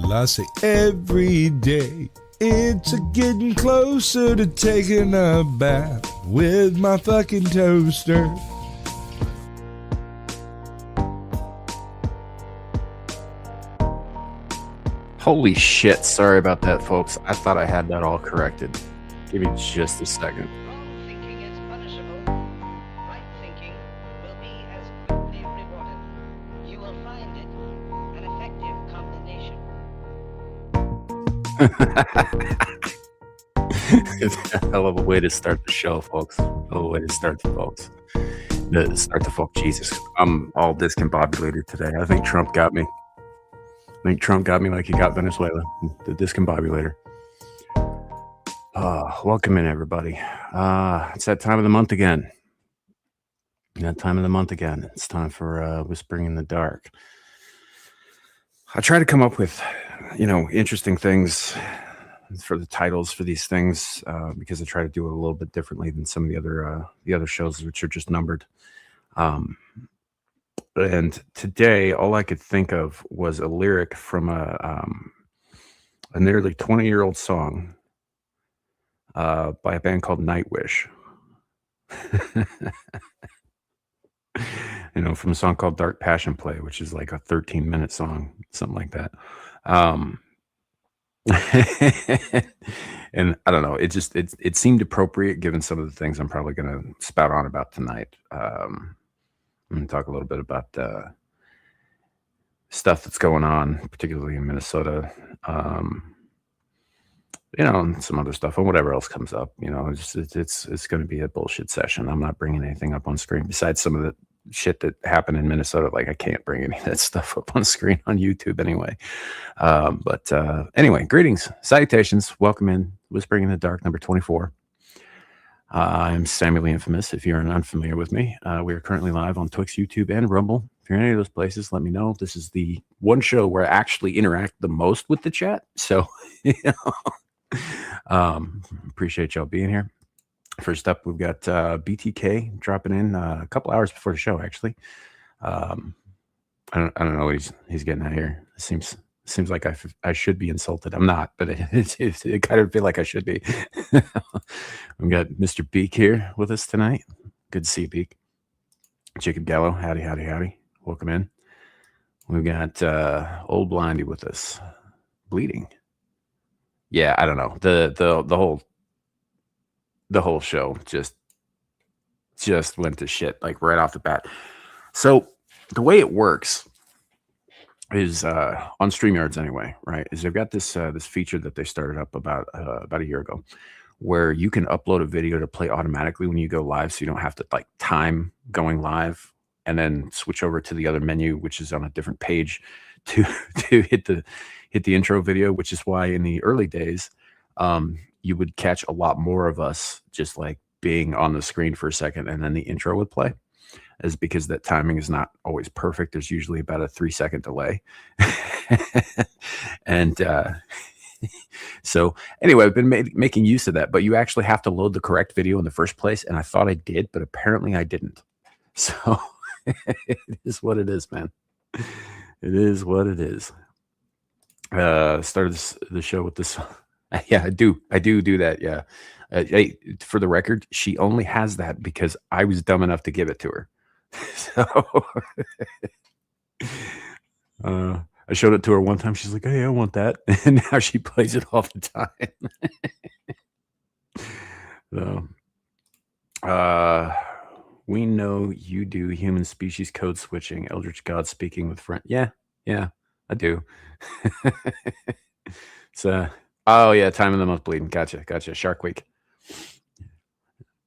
Well, I say every day it's a getting closer to taking a bath with my fucking toaster. Holy shit, sorry about that, folks. I thought I had that all corrected. Give me just a second. Wrong thinking is punishable. Right thinking will be as quickly rewarded. You will find it an effective combination. Hell of a way to start the show, folks. Hell of a way to start the folks. Start the folk. Jesus, I'm all discombobulated today. I think Trump got me. I think Trump got me like he got Venezuela. The discombobulator. Welcome in, everybody. It's that time of the month again. It's time for Whispering in the Dark. I try to come up with, interesting things for the titles for these things because I try to do it a little bit differently than some of the other shows, which are just numbered. And today, all I could think of was a lyric from a nearly 20-year-old song by a band called Nightwish. From a song called Dark Passion Play, which is like a 13-minute song, something like that. And I don't know, it seemed appropriate given some of the things I'm probably going to spout on about tonight. I'm going to talk a little bit about stuff that's going on, particularly in Minnesota. And some other stuff and whatever else comes up. It's going to be a bullshit session. I'm not bringing anything up on screen besides some of the shit that happened in Minnesota. Like, I can't bring any of that stuff up on screen on YouTube anyway. But anyway, greetings, salutations, welcome in Whispering in the Dark number 24. I'm Samuel the Infamous. If you're unfamiliar with me, we are currently live on Twix, YouTube, and Rumble. If you're in any of those places, let me know. This is the one show where I actually interact the most with the chat. So, appreciate y'all being here. First up, we've got BTK dropping in a couple hours before the show, actually. I don't know what he's getting at here. It seems like I should be insulted. I'm not, but it kind of feel like I should be. We've got Mr. Beak here with us tonight. Good to see you, Beak. Jacob Gallo, howdy. Welcome in. We've got Old Blindy with us. Bleeding. Yeah, I don't know. The whole show just went to shit, like right off the bat. So the way it works is on StreamYards anyway, right? Is they've got this feature that they started up about a year ago, where you can upload a video to play automatically when you go live, so you don't have to like time going live and then switch over to the other menu, which is on a different page to hit the intro video, which is why in the early days, you would catch a lot more of us just like being on the screen for a second and then the intro would play, is because that timing is not always perfect. There's usually about a 3-second delay. And so anyway, I've been making use of that, but you actually have to load the correct video in the first place. And I thought I did, but apparently I didn't. So it is what it is, man. It is what it is. Started the show with this. Yeah, I do that. Yeah. Hey, for the record, she only has that because I was dumb enough to give it to her. So I showed it to her one time. She's like, "Hey, I want that," and now she plays it all the time. So, we know you do human species code switching. Eldritch God speaking with friend. Yeah, I do. So, oh yeah, time of the month bleeding. Gotcha. Shark Week.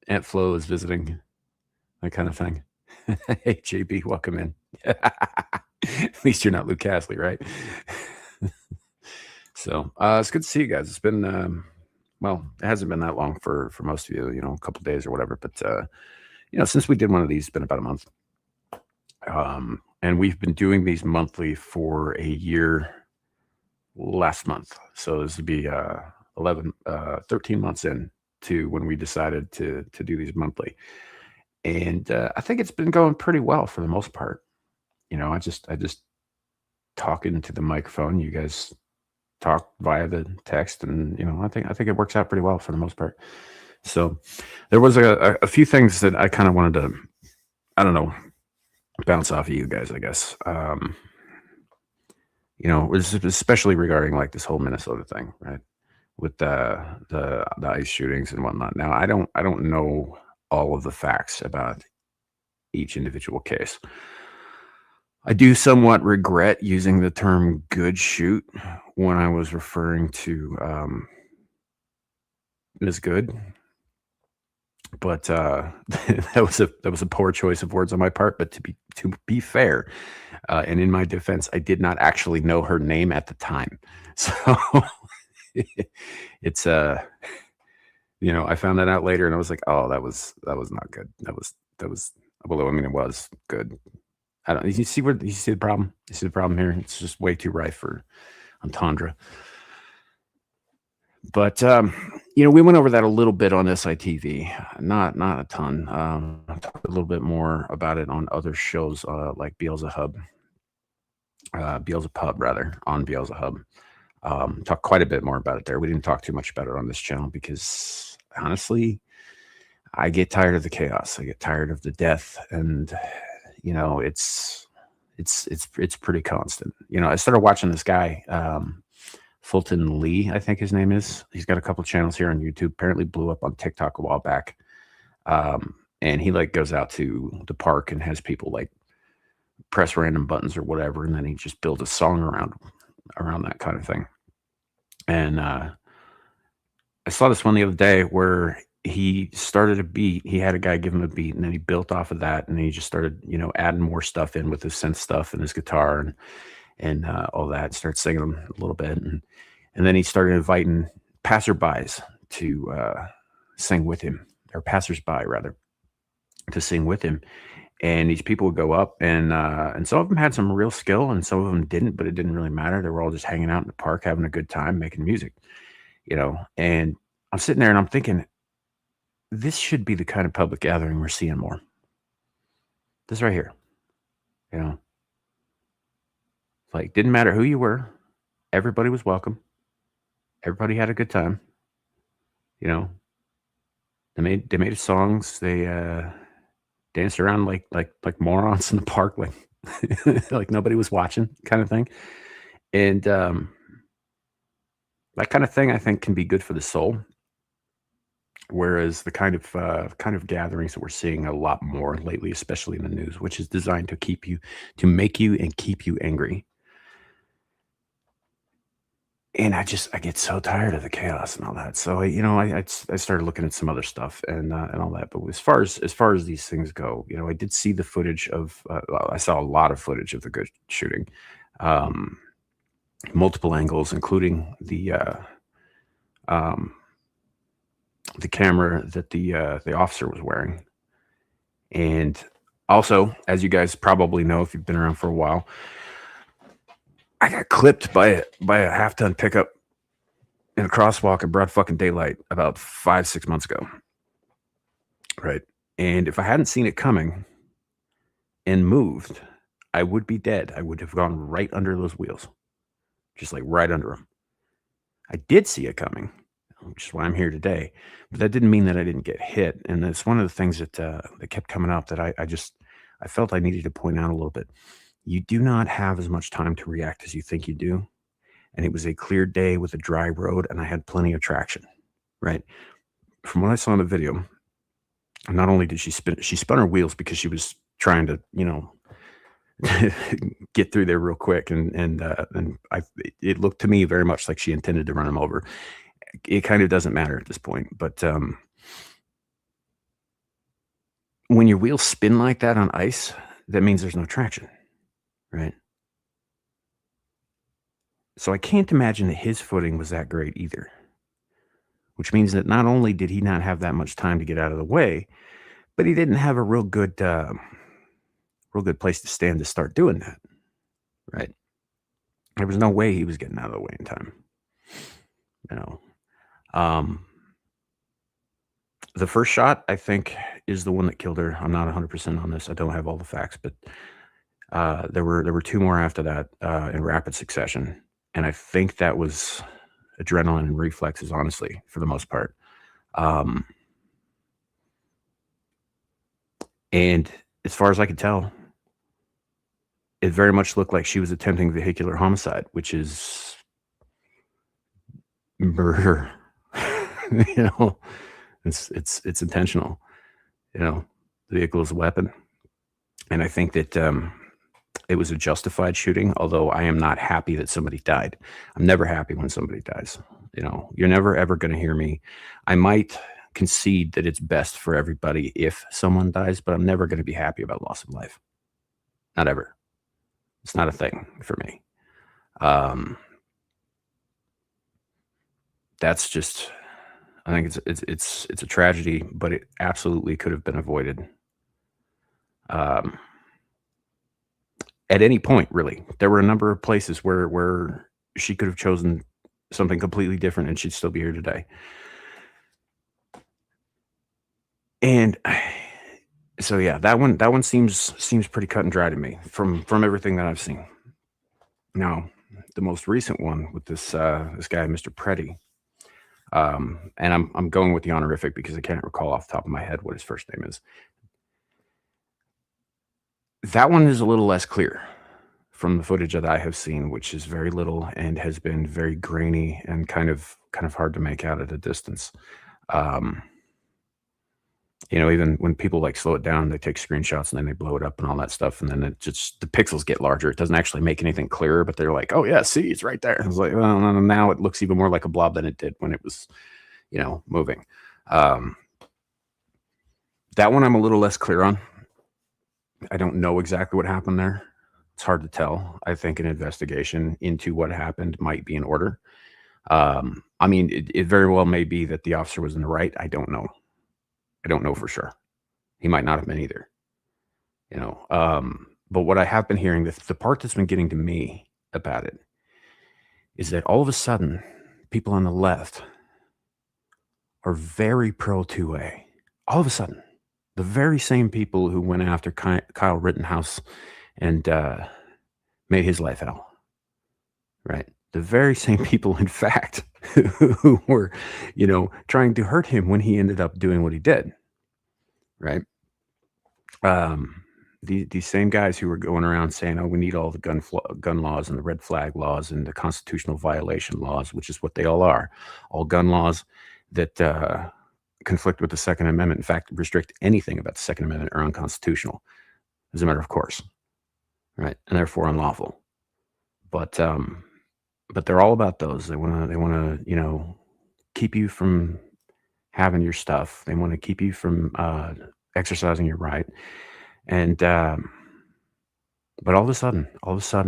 Aunt Flo is visiting. That kind of thing. Hey, JB, welcome in. At least you're not Luke Casley, right? So it's good to see you guys. It's been, well, it hasn't been that long for most of you, a couple days or whatever. But, since we did one of these, it's been about a month. And we've been doing these monthly for a year last month. So this would be 13 months in to when we decided to do these monthly. And I think it's been going pretty well for the most part. I just talk into the microphone. You guys talk via the text, and I think it works out pretty well for the most part. So there was a few things that I kind of wanted to, I don't know, bounce off of you guys, I guess. Was especially regarding like this whole Minnesota thing, right? With the ICE shootings and whatnot. Now I don't know all of the facts about each individual case. I do somewhat regret using the term "good shoot" when I was referring to Ms. Good, but that was a poor choice of words on my part. But to be fair, and in my defense, I did not actually know her name at the time, so it's I found that out later, and I was like, oh, that was not good. That was well, I mean, it was good. I don't. You see the problem? You see the problem here? It's just way too rife for entendre. But we went over that a little bit on SITV, not a ton. I talked a little bit more about it on other shows like Beelzebub rather, on Beelzebub. Talked quite a bit more about it there. We didn't talk too much about it on this channel because honestly, I get tired of the chaos. I get tired of the death, and it's pretty constant. I started watching this guy. Fulton Lee, I think his name is. He's got a couple channels here on YouTube. Apparently blew up on TikTok a while back. And he like goes out to the park and has people like press random buttons or whatever, and then he just builds a song around that kind of thing. And I saw this one the other day where he started a beat. He had a guy give him a beat, and then he built off of that, and he just started, adding more stuff in with his synth stuff and his guitar and all that. Started singing them a little bit, and then he started inviting passerbys to sing with him, or passersby rather, to sing with him. And these people would go up, and some of them had some real skill, and some of them didn't, but it didn't really matter. They were all just hanging out in the park, having a good time, making music, And I'm sitting there and I'm thinking, this should be the kind of public gathering we're seeing more. This right here, Like, didn't matter who you were. Everybody was welcome. Everybody had a good time. They made songs. They danced around like morons in the park, like like nobody was watching, kind of thing. And that kind of thing, I think, can be good for the soul. Whereas the kind of gatherings that we're seeing a lot more lately, especially in the news, which is designed to make you and keep you angry. And I get so tired of the chaos and all that. So I started looking at some other stuff and all that. But as far as these things go, I did see the footage of. I saw a lot of footage of the good shooting, multiple angles, including the camera that the officer was wearing, and also, as you guys probably know if you've been around for a while, I got clipped by a half-ton pickup in a crosswalk in broad fucking daylight about 5-6 months ago. Right. And if I hadn't seen it coming and moved, I would be dead. I would have gone right under those wheels. Just like right under them. I did see it coming, which is why I'm here today. But that didn't mean that I didn't get hit. And it's one of the things that kept coming up that I felt I needed to point out a little bit. You do not have as much time to react as you think you do. And it was a clear day with a dry road, and I had plenty of traction, right? From what I saw in the video, not only did she spun her wheels because she was trying to, get through there real quick. And it looked to me very much like she intended to run him over. It kind of doesn't matter at this point. But when your wheels spin like that on ice, that means there's no traction. Right. So I can't imagine that his footing was that great either, which means that not only did he not have that much time to get out of the way, but he didn't have a real good place to stand to start doing that. Right. There was no way he was getting out of the way in time. The first shot, I think, is the one that killed her. I'm not 100% on this. I don't have all the facts, but there were two more after that in rapid succession. And I think that was adrenaline and reflexes, honestly, for the most part. And as far as I could tell, it very much looked like she was attempting vehicular homicide, which is murder. You know, it's intentional. You know, the vehicle is a weapon, and I think that it was a justified shooting. Although I am not happy that somebody died. I'm never happy when somebody dies. You know, you're never ever going to hear me. I might concede that it's best for everybody if someone dies, but I'm never going to be happy about loss of life. Not ever. It's not a thing for me. That's just, I think it's a tragedy, but it absolutely could have been avoided. At any point, really. There were a number of places where she could have chosen something completely different and she'd still be here today. And so yeah, that one seems pretty cut and dry to me from everything that I've seen. Now, the most recent one with this guy, Mr. Preddy, and I'm going with the honorific because I can't recall off the top of my head what his first name is. That one is a little less clear from the footage that I have seen, which is very little and has been very grainy and kind of hard to make out at a distance. You know, even when people like slow it down, they take screenshots and then they blow it up and all that stuff. And then it just, the pixels get larger. It doesn't actually make anything clearer, but they're like, oh yeah, see, it's right there. It's like, well, now it looks even more like a blob than it did when it was, you know, moving. That one I'm a little less clear on. I don't know exactly what happened there. It's hard to tell. I think an investigation into what happened might be in order. I mean, it very well may be that the officer was in the right. I don't know. I don't know for sure. He might not have been either. You know, but what I have been hearing, the part that's been getting to me about it is that all of a sudden, people on the left are very pro 2A. All of a sudden, the very same people who went after Kyle Rittenhouse and made his life hell, right? The very same people, in fact, who were, you know, trying to hurt him when he ended up doing what he did, right? These same guys who were going around saying, "Oh, we need all the gun laws and the red flag laws and the constitutional violation laws," which is what they all are, all gun laws that conflict with the Second Amendment. In fact, restrict anything about the Second Amendment are unconstitutional, as a matter of course, right? And therefore unlawful. But they're all about those. They want to, you know, keep you from having your stuff. They want to keep you from exercising your right. And but all of a sudden,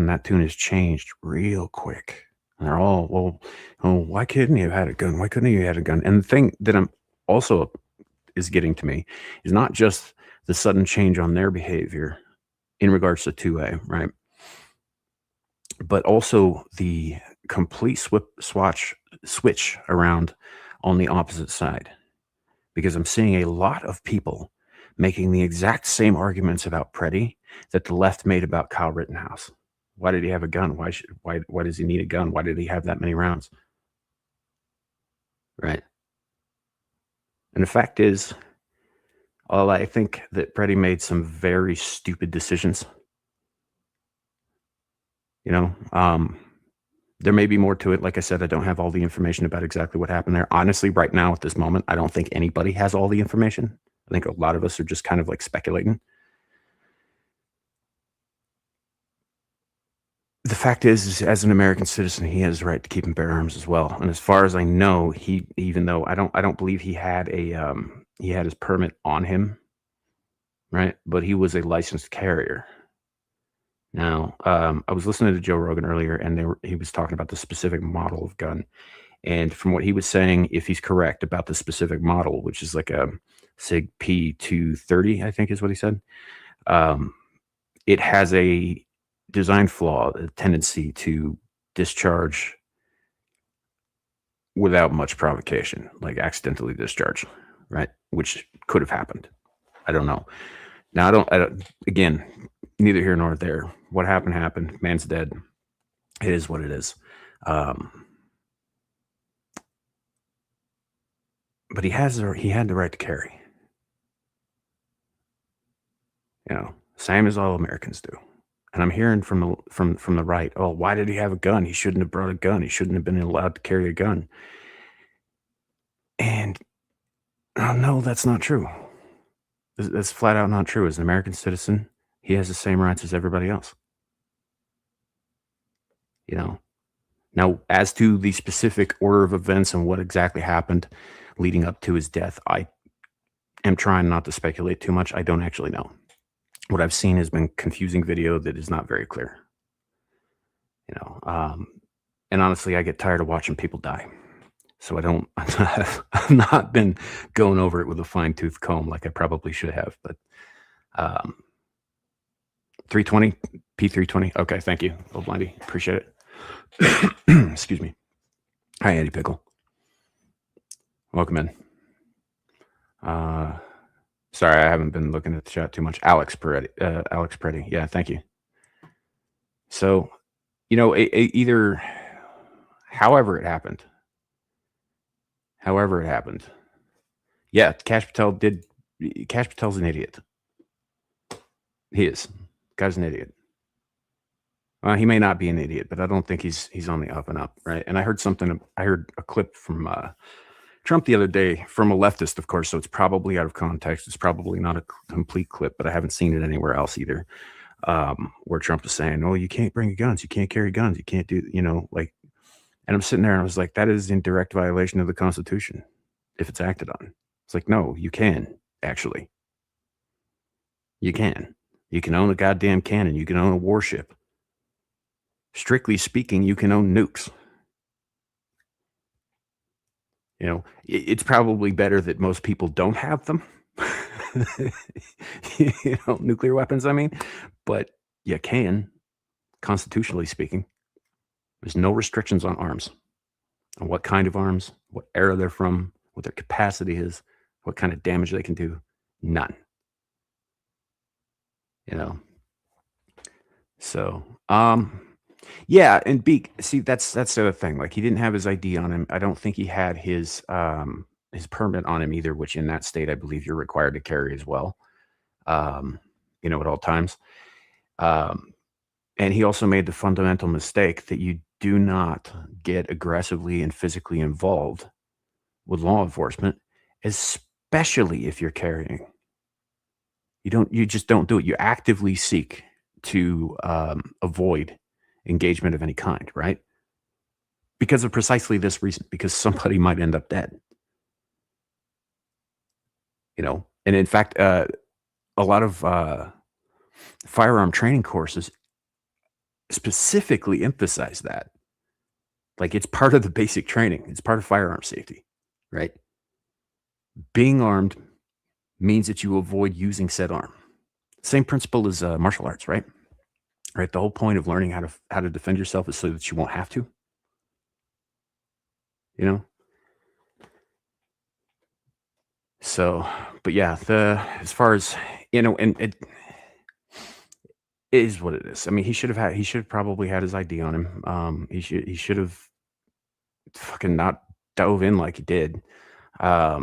that tune has changed real quick. And they're all, well, oh, why couldn't he have had a gun? Why couldn't he have had a gun? And the thing that I'm also is getting to me is not just the sudden change on their behavior in regards to 2A, right? But also the complete switch around on the opposite side, because I'm seeing a lot of people making the exact same arguments about Preddy that the left made about Kyle Rittenhouse. Why did he have a gun? Why does he need a gun? Why did he have that many rounds? Right. And the fact is, I think that Preddy made some very stupid decisions. You know, there may be more to it. Like I said, I don't have all the information about exactly what happened there. Honestly, right now at this moment, I don't think anybody has all the information. I think a lot of us are just kind of like speculating. The fact is, as an American citizen, he has the right to keep and bear arms as well. And as far as I know, even though I don't believe he had he had his permit on him, right? But he was a licensed carrier. Now, I was listening to Joe Rogan earlier, and he was talking about the specific model of gun. And from what he was saying, if he's correct about the specific model, which is like a SIG P230, I think is what he said, it has a design flaw, a tendency to discharge without much provocation, like accidentally discharge, right? Which could have happened. I don't know. Now, I don't, again, neither here nor there. What happened. Man's dead. It is what it is. But he had the right to carry. Same as all Americans do. And I'm hearing from the right, oh, why did he have a gun? He shouldn't have brought a gun. He shouldn't have been allowed to carry a gun. And no, that's not true. That's flat out not true. As an American citizen, he has the same rights as everybody else. Now, as to the specific order of events and what exactly happened leading up to his death, I am trying not to speculate too much. I don't actually know. What I've seen has been confusing video that is not very clear. And honestly, I get tired of watching people die. So I've not been going over it with a fine tooth comb like I probably should have, but 320, P320. Okay. Thank you. Old Blindy. Appreciate it. Excuse me. Hi, Andy Pickle. Welcome in. Sorry, I haven't been looking at the chat too much. Alex Peretti. Yeah. Thank you. So, either however it happened. Yeah, Kash Patel's an idiot. He is. Guy's an idiot. He may not be an idiot, but I don't think he's on the up and up, right? And I heard a clip from Trump the other day from a leftist, of course, so it's probably out of context. It's probably not a complete clip, but I haven't seen it anywhere else either. Where Trump is saying, "Oh, you can't bring guns, you can't carry guns, you can't do," and I'm sitting there and I was like, that is in direct violation of the Constitution if it's acted on. It's like, no, you can, actually. You can. You can own a goddamn cannon. You can own a warship. Strictly speaking, you can own nukes. It's probably better that most people don't have them. Nuclear weapons, I mean. But you can, constitutionally speaking. There's no restrictions on arms, on what kind of arms, what era they're from, what their capacity is, what kind of damage they can do. None. So, yeah, and Beak, see, that's the other thing. Like, he didn't have his ID on him. I don't think he had his permit on him either, which in that state, I believe you're required to carry as well, at all times. And he also made the fundamental mistake that you do not get aggressively and physically involved with law enforcement, especially if you're carrying. You just don't do it. You actively seek to avoid engagement of any kind, right? Because of precisely this reason, because somebody might end up dead. And in fact, a lot of firearm training courses specifically emphasize that. Like, it's part of the basic training. It's part of firearm safety, right? Being armed means that you avoid using said arm. Same principle as martial arts, right? Right. The whole point of learning how to defend yourself is so that you won't have to. So, but yeah, as far as and it is what it is. I mean, he should have probably had his ID on him. He should have fucking not dove in like he did. Yeah.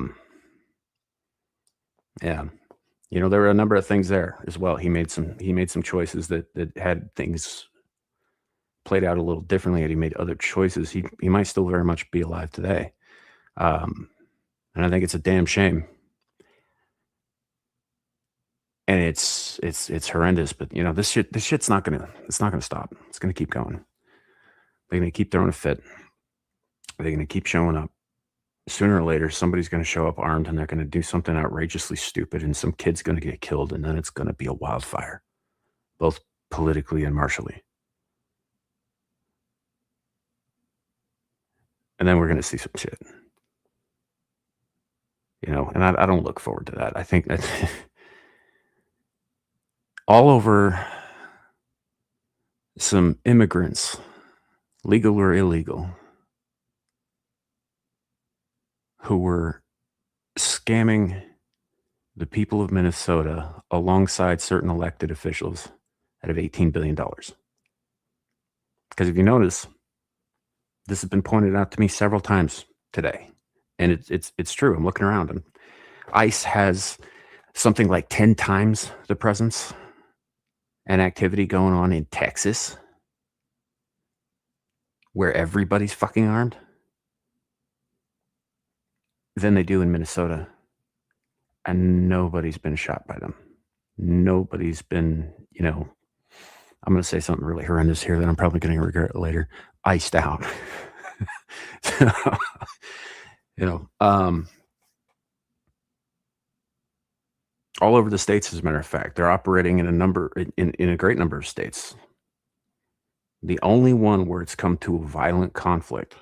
There were a number of things there as well. He made some choices that had things played out a little differently, and he made other choices. He might still very much be alive today. And I think it's a damn shame. And it's horrendous, but this shit's not gonna stop. It's gonna keep going. They're gonna keep throwing a fit. They're gonna keep showing up. Sooner or later, somebody's gonna show up armed, and they're gonna do something outrageously stupid, and some kid's gonna get killed, and then it's gonna be a wildfire, both politically and martially. And then we're gonna see some shit. And I don't look forward to that. I think that all over some immigrants, legal or illegal, who were scamming the people of Minnesota alongside certain elected officials out of $18 billion. Because if you notice, This has been pointed out to me several times today, and it's true. I'm looking around, and ICE has something like 10 times the presence and activity going on in Texas, where everybody's fucking armed, than they do in Minnesota, and nobody's been shot by them. Nobody's been, I'm going to say something really horrendous here that I'm probably going to regret later, iced out. All over the states, as a matter of fact, they're operating in a great number of states. The only one where it's come to a violent conflict,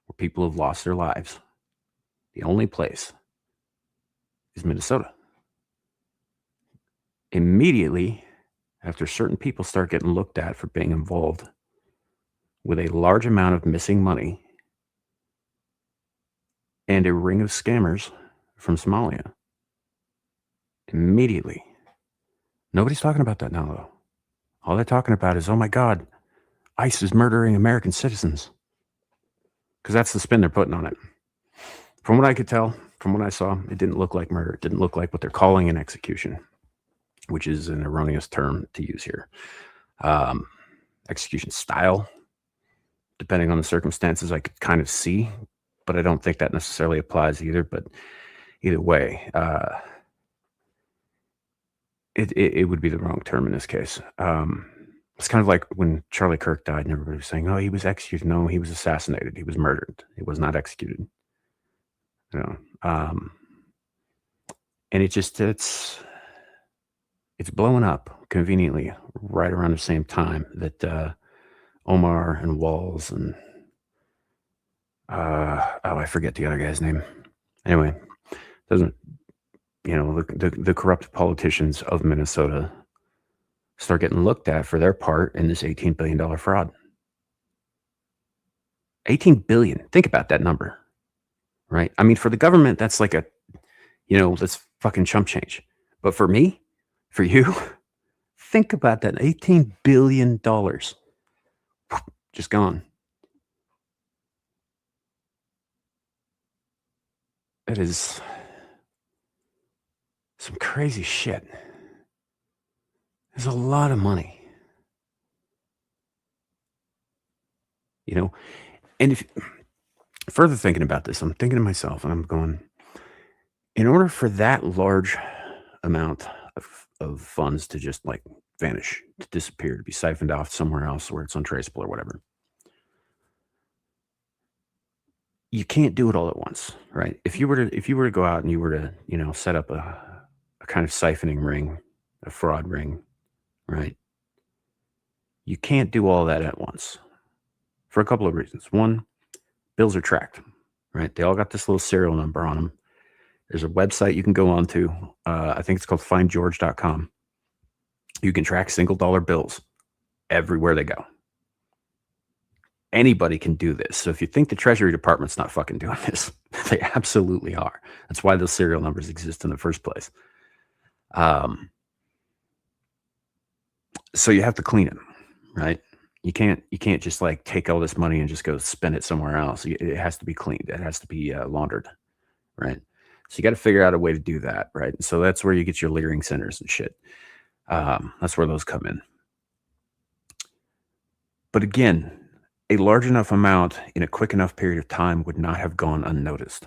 where people have lost their lives, the only place is Minnesota. Immediately after certain people start getting looked at for being involved with a large amount of missing money and a ring of scammers from Somalia, immediately. Nobody's talking about that now, though. All they're talking about is, oh my God, ICE is murdering American citizens. Because that's the spin they're putting on it. From what I could tell, from what I saw, it didn't look like murder. It didn't look like what they're calling an execution, which is an erroneous term to use here. Execution style, depending on the circumstances, I could kind of see, but I don't think that necessarily applies either. But either way, it would be the wrong term in this case. It's kind of like when Charlie Kirk died and everybody was saying, oh, he was executed. No, he was assassinated. He was murdered. He was not executed. And it's blowing up conveniently right around the same time that Omar and Walls and I forget the other guy's name. Anyway, doesn't the corrupt politicians of Minnesota start getting looked at for their part in this $18 billion fraud. $18 billion. Think about that number, right? I mean, for the government, that's like that's fucking chump change. But for me, for you, think about that. $18 billion just gone. That is some crazy shit. There's a lot of money. And if further thinking about this, I'm thinking to myself and I'm going, in order for that large amount of funds to just like vanish, to disappear, to be siphoned off somewhere else where it's untraceable or whatever, you can't do it all at once, right? If you were to go out and you were to, set up a kind of siphoning ring, a fraud ring, right? You can't do all that at once for a couple of reasons. One, bills are tracked, right? They all got this little serial number on them. There's a website you can go on to. I think it's called findgeorge.com. You can track single dollar bills everywhere they go. Anybody can do this. So if you think the Treasury Department's not fucking doing this, they absolutely are. That's why those serial numbers exist in the first place. So you have to clean it, right? You can't just like take all this money and just go spend it somewhere else. It has to be cleaned. It has to be laundered, right? So you got to figure out a way to do that, right? So that's where you get your clearing centers and shit. That's where those come in. But again, a large enough amount in a quick enough period of time would not have gone unnoticed,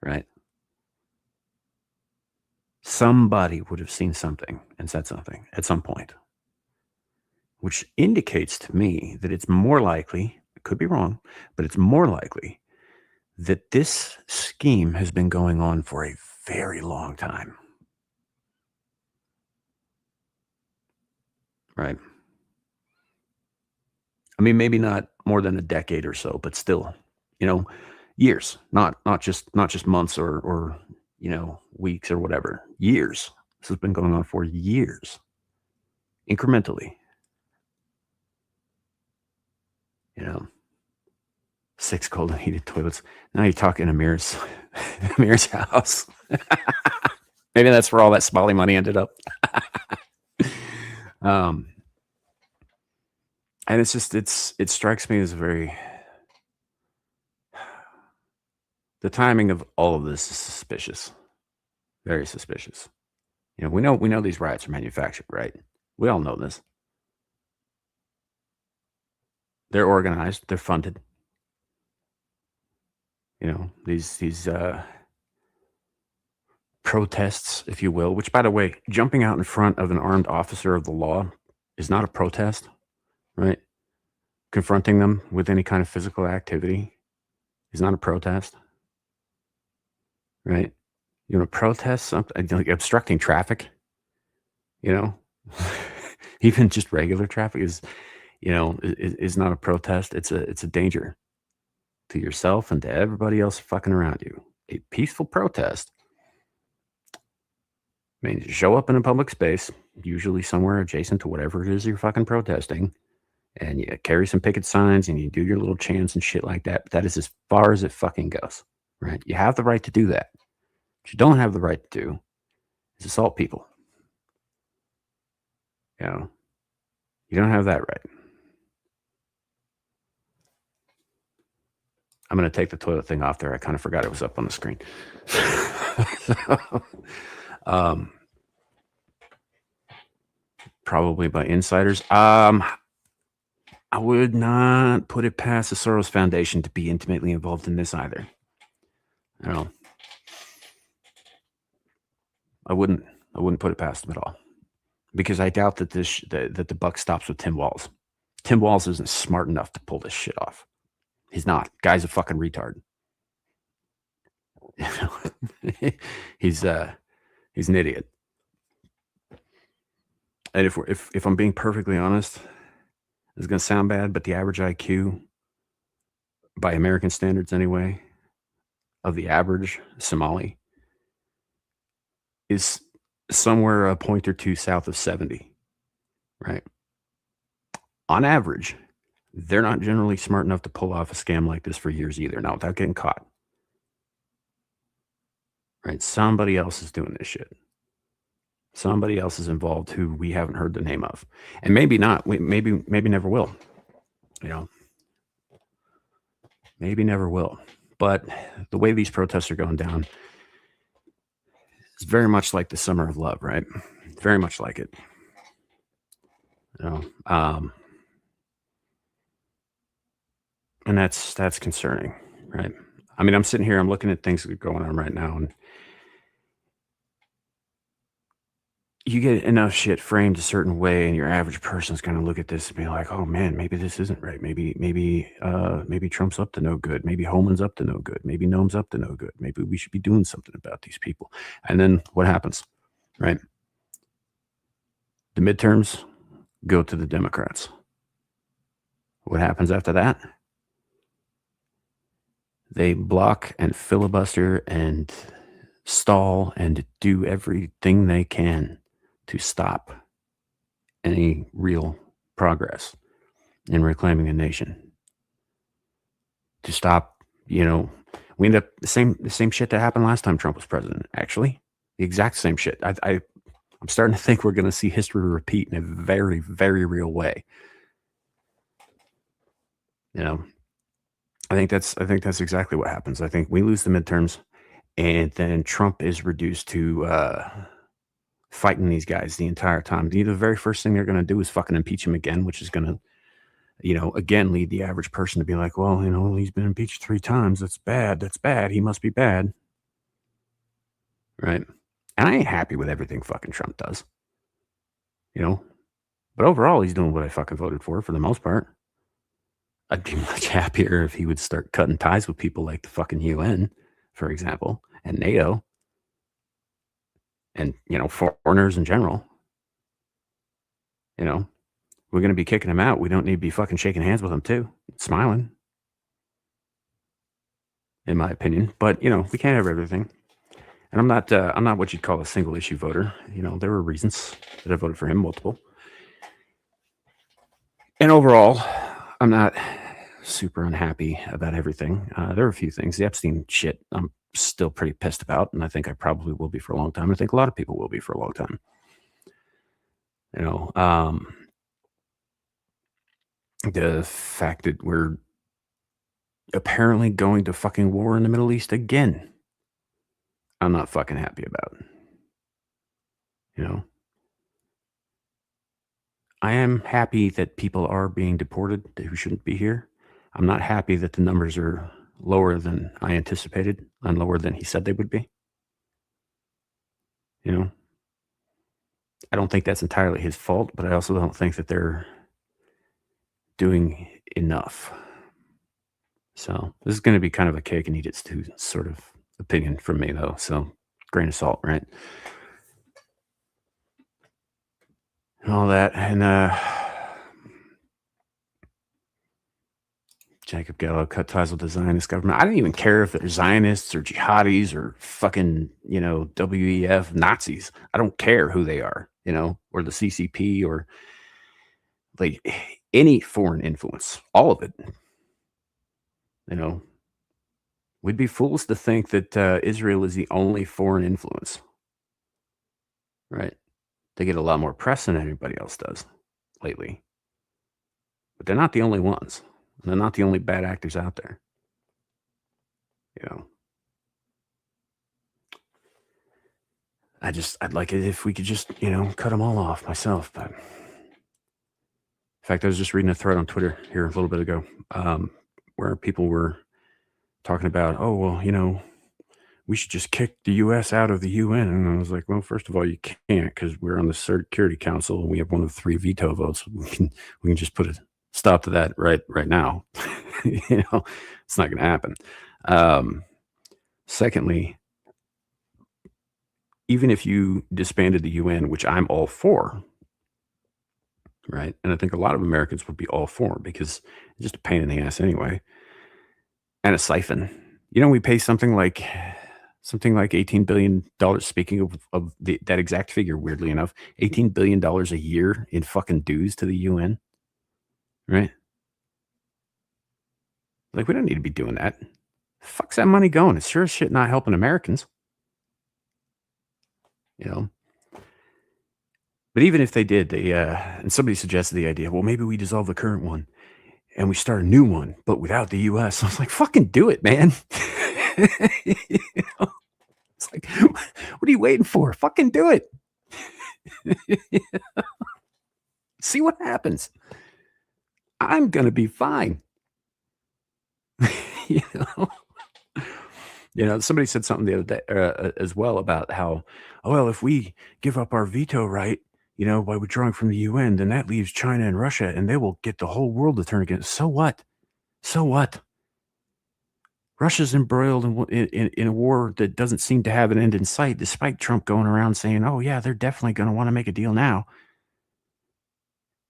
right? Somebody would have seen something and said something at some point, which indicates to me that it's more likely, it could be wrong, but it's more likely that this scheme has been going on for a very long time, right? I mean, maybe not more than a decade or so, but still, years, not just months or weeks or whatever, years. This has been going on for years, incrementally. 6 cold and heated toilets. Now you're talking Amir's house. Maybe that's where all that Smalley money ended up. And it's just, it strikes me as very, the timing of all of this is suspicious, very suspicious. You know, we know these riots are manufactured, right? We all know this. They're organized, they're funded. You know, these protests, if you will, which, by the way, jumping out in front of an armed officer of the law is not a protest, right? Confronting them with any kind of physical activity is not a protest, right? You want to protest something, like obstructing traffic, you know, even just regular traffic is, you know, is not a protest. It's a danger to yourself and to everybody else fucking around you. A peaceful protest means you show up in a public space, usually somewhere adjacent to whatever it is you're fucking protesting, and you carry some picket signs and you do your little chants and shit like that. But that is as far as it fucking goes, right? You have the right to do that. What you don't have the right to do is assault people. You know, you don't have that right. I'm going to take the toilet thing off there. I kind of forgot it was up on the screen. Probably by insiders. I would not put it past the Soros Foundation to be intimately involved in this either. You know, I wouldn't put it past them at all, because I doubt that that the buck stops with Tim Walz. Tim Walz isn't smart enough to pull this shit off. He's not. Guy's a fucking retard. He's an idiot. And if I'm being perfectly honest, it's gonna sound bad, but the average IQ, by American standards anyway, of the average Somali is somewhere a point or two south of 70, right? On average, they're not generally smart enough to pull off a scam like this for years either. Now, without getting caught, right? Somebody else is doing this shit. Somebody else is involved who we haven't heard the name of, and maybe not. Maybe never will. You know, maybe never will. But the way these protests are going down is very much like the Summer of Love, right? Very much like it. You know, and that's concerning, right? I mean, I'm sitting here, I'm looking at things that are going on right now, and you get enough shit framed a certain way, and your average person's going to look at this and be like, "Oh man, maybe this isn't right. Maybe Trump's up to no good. Maybe Holman's up to no good. Maybe Noam's up to no good. Maybe we should be doing something about these people." And then what happens, right? The midterms go to the Democrats. What happens after that? They block and filibuster and stall and do everything they can to stop any real progress in reclaiming a nation. To stop, you know, we end up the same shit that happened last time Trump was president. Actually, the exact same shit. I'm starting to think we're going to see history repeat in a very, very real way. You know, I think that's exactly what happens. I think we lose the midterms, and then Trump is reduced to fighting these guys the entire time. The very first thing they're going to do is fucking impeach him again, which is going to, you know, again, lead the average person to be like, well, you know, he's been impeached 3 times. That's bad. That's bad. He must be bad. Right. And I ain't happy with everything fucking Trump does, you know, but overall, he's doing what I fucking voted for the most part. I'd be much happier if he would start cutting ties with people like the fucking UN, for example, and NATO, and, you know, foreigners in general. You know, we're going to be kicking him out. We don't need to be fucking shaking hands with him too, smiling, in my opinion. But, you know, we can't have everything. And I'm not what you'd call a single issue voter. You know, there were reasons that I voted for him, multiple. And overall, I'm not super unhappy about everything. There are a few things. The Epstein shit, I'm still pretty pissed about, and I think I probably will be for a long time. I think a lot of people will be for a long time. You know, the fact that we're apparently going to fucking war in the Middle East again. I'm not fucking happy about. You know, I am happy that people are being deported who shouldn't be here. I'm not happy that the numbers are lower than I anticipated and lower than he said they would be. You know, I don't think that's entirely his fault, but I also don't think that they're doing enough. So this is going to be kind of a cake and eat it stew sort of opinion from me, though. So grain of salt, right? And all that. And Jacob Gallo cut ties with the Zionist government. I don't even care if they're Zionists or jihadis or fucking, WEF Nazis. I don't care who they are, or the CCP or like any foreign influence, all of it. We'd be fools to think that Israel is the only foreign influence, right? They get a lot more press than anybody else does lately. But they're not the only ones. They're not the only bad actors out there. I'd like it if we could just, cut them all off myself. But in fact, I was just reading a thread on Twitter here a little bit ago where people were talking about, oh, well, we should just kick the U.S. out of the UN. And I was like, well, first of all, you can't because we're on the Security Council and we have one of 3 veto votes. We can just put a stop to that right now. It's not going to happen. Secondly, even if you disbanded the UN, which I'm all for, right? And I think a lot of Americans would be all for because it's just a pain in the ass anyway. And a siphon. We pay something like $18 billion. Speaking of that exact figure, weirdly enough, $18 billion a year in fucking dues to the UN, right? Like, we don't need to be doing that. Fuck's that money going? It's sure as shit not helping Americans. But even if they did, and somebody suggested the idea, well, maybe we dissolve the current one and we start a new one, but without the U.S. I was like, fucking do it, man. It's like, what are you waiting for? Fucking do it. See what happens. I'm going to be fine. Somebody said something the other day as well about how, if we give up our veto right, by withdrawing from the UN, then that leaves China and Russia and they will get the whole world to turn against. So what? Russia's embroiled in a war that doesn't seem to have an end in sight, despite Trump going around saying, oh, yeah, they're definitely going to want to make a deal now.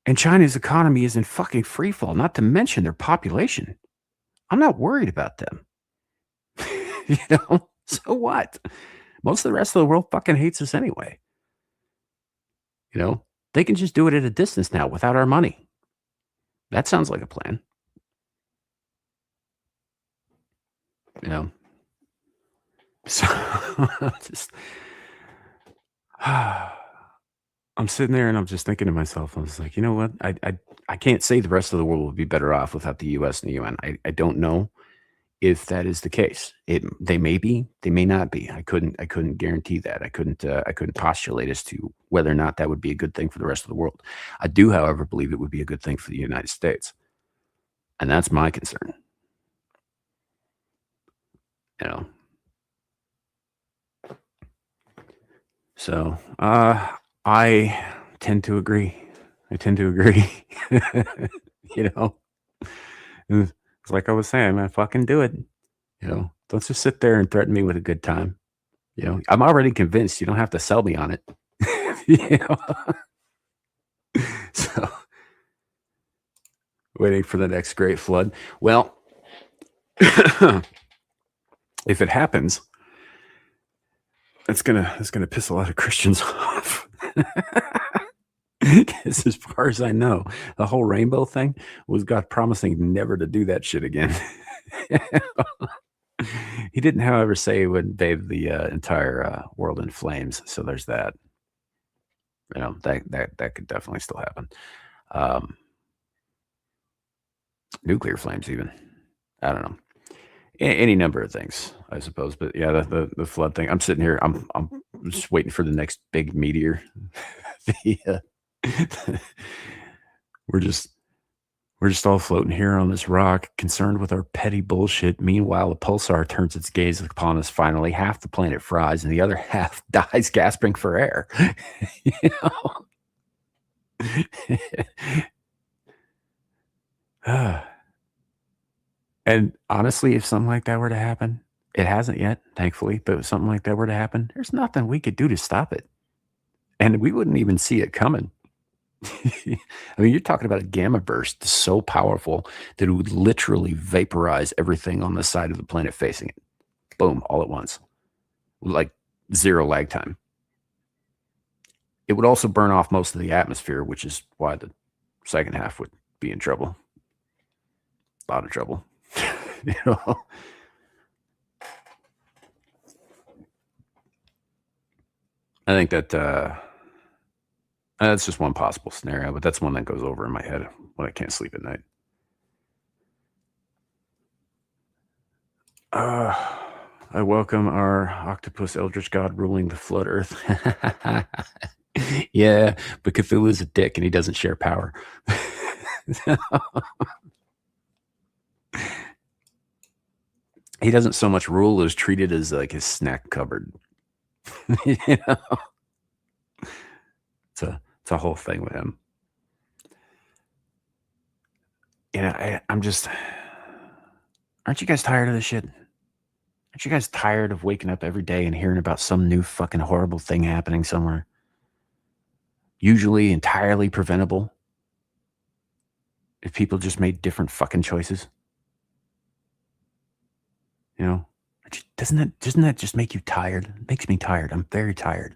And China's economy is in fucking free fall, not to mention their population. I'm not worried about them. So what? Most of the rest of the world fucking hates us anyway. They can just do it at a distance now without our money. That sounds like a plan. So I'm sitting there and I'm just thinking to myself, I was like, you know what? I can't say the rest of the world would be better off without the U.S. and the UN. I don't know if that is the case. They may be, they may not be. I couldn't guarantee that. I couldn't postulate as to whether or not that would be a good thing for the rest of the world. I do, however, believe it would be a good thing for the United States. And that's my concern. So, I tend to agree. It's like I was saying, man, fucking do it. Don't just sit there and threaten me with a good time. I'm already convinced. You don't have to sell me on it. So, waiting for the next great flood. Well, if it happens, it's gonna piss a lot of Christians off. Because as far as I know, the whole rainbow thing was God promising never to do that shit again. He didn't, however, say he would bathe the entire world in flames. So there's that. That could definitely still happen. Nuclear flames, even. I don't know. any number of things, I suppose. But yeah, the flood thing. I'm sitting here. I'm just waiting for the next big meteor. we're just we're just all floating here on this rock, concerned with our petty bullshit. Meanwhile, a pulsar turns its gaze upon us. Finally, half the planet fries, and the other half dies, gasping for air. You know. And honestly, if something like that were to happen, it hasn't yet, thankfully, but if something like that were to happen, there's nothing we could do to stop it. And we wouldn't even see it coming. I mean, you're talking about a gamma burst so powerful that it would literally vaporize everything on the side of the planet facing it. Boom, all at once. Like zero lag time. It would also burn off most of the atmosphere, which is why the second half would be in trouble. A lot of trouble. You know? I think that that's just one possible scenario, but that's one that goes over in my head when I can't sleep at night. I welcome our octopus eldritch god ruling the flood earth. Yeah, but Cthulhu's a dick and he doesn't share power. He doesn't so much rule as treat it as like his snack cupboard. You know? It's a whole thing with him. You know, I'm just, aren't you guys tired of this shit? Aren't you guys tired of waking up every day and hearing about some new fucking horrible thing happening somewhere? Usually entirely preventable. If people just made different fucking choices. You know? Doesn't that just make you tired? It makes me tired. I'm very tired.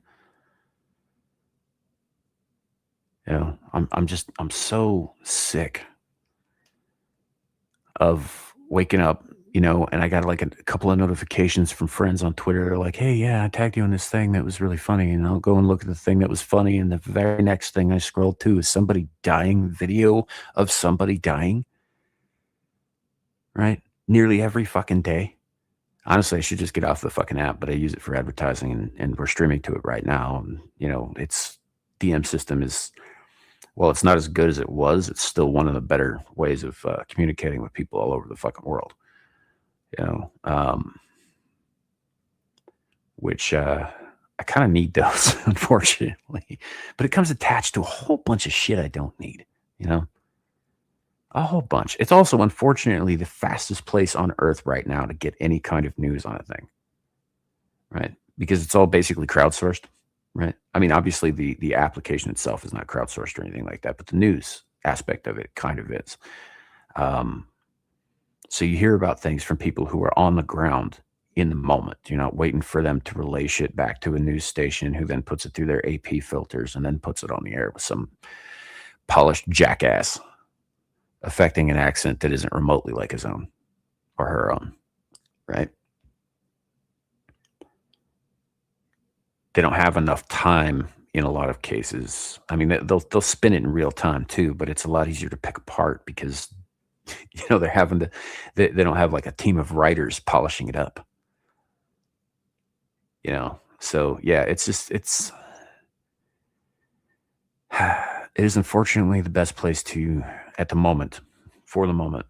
You know, I'm so sick of waking up, you know, and I got like a couple of notifications from friends on Twitter. They're like, hey, yeah, I tagged you on this thing that was really funny. And I'll go and look at the thing that was funny. And the very next thing I scrolled to is somebody dying, video of somebody dying. Right? Nearly every fucking day. Honestly, I should just get off the fucking app, but I use it for advertising and we're streaming to it right now. And, you know, its DM system is, well, it's not as good as it was. It's still one of the better ways of communicating with people all over the fucking world. You know, which I kind of need those, unfortunately. But it comes attached to a whole bunch of shit I don't need, you know? A whole bunch. It's also, unfortunately, the fastest place on earth right now to get any kind of news on a thing, right? Because it's all basically crowdsourced, right? I mean, obviously, the application itself is not crowdsourced or anything like that, but the news aspect of it kind of is. So you hear about things from people who are on the ground in the moment. You're not waiting for them to relay shit back to a news station who then puts it through their AP filters and then puts it on the air with some polished jackass affecting an accent that isn't remotely like his own or her own, right? They don't have enough time in a lot of cases. I mean, they'll spin it in real time too, but it's a lot easier to pick apart because, you know, they're having to, they don't have like a team of writers polishing it up, you know? So yeah, it's just, it is unfortunately the best place to, at the moment, for the moment,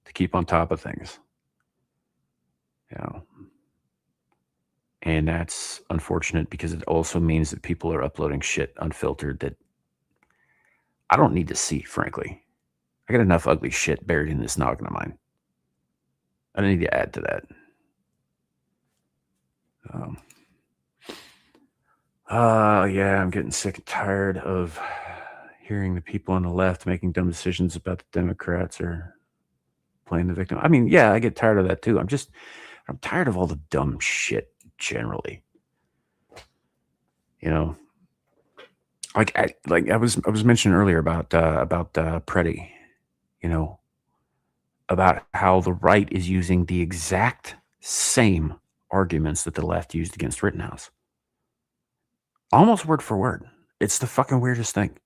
to keep on top of things, you know? And that's unfortunate because it also means that people are uploading shit unfiltered that I don't need to see, frankly. I got enough ugly shit buried in this noggin of mine. I don't need to add to that. Yeah, I'm getting sick and tired of hearing the people on the left making dumb decisions about the Democrats or playing the victim. I mean, yeah, I get tired of that too. I'm tired of all the dumb shit generally. You know, like I was mentioning earlier about Preddy, you know, about how the right is using the exact same arguments that the left used against Rittenhouse. Almost word for word. It's the fucking weirdest thing.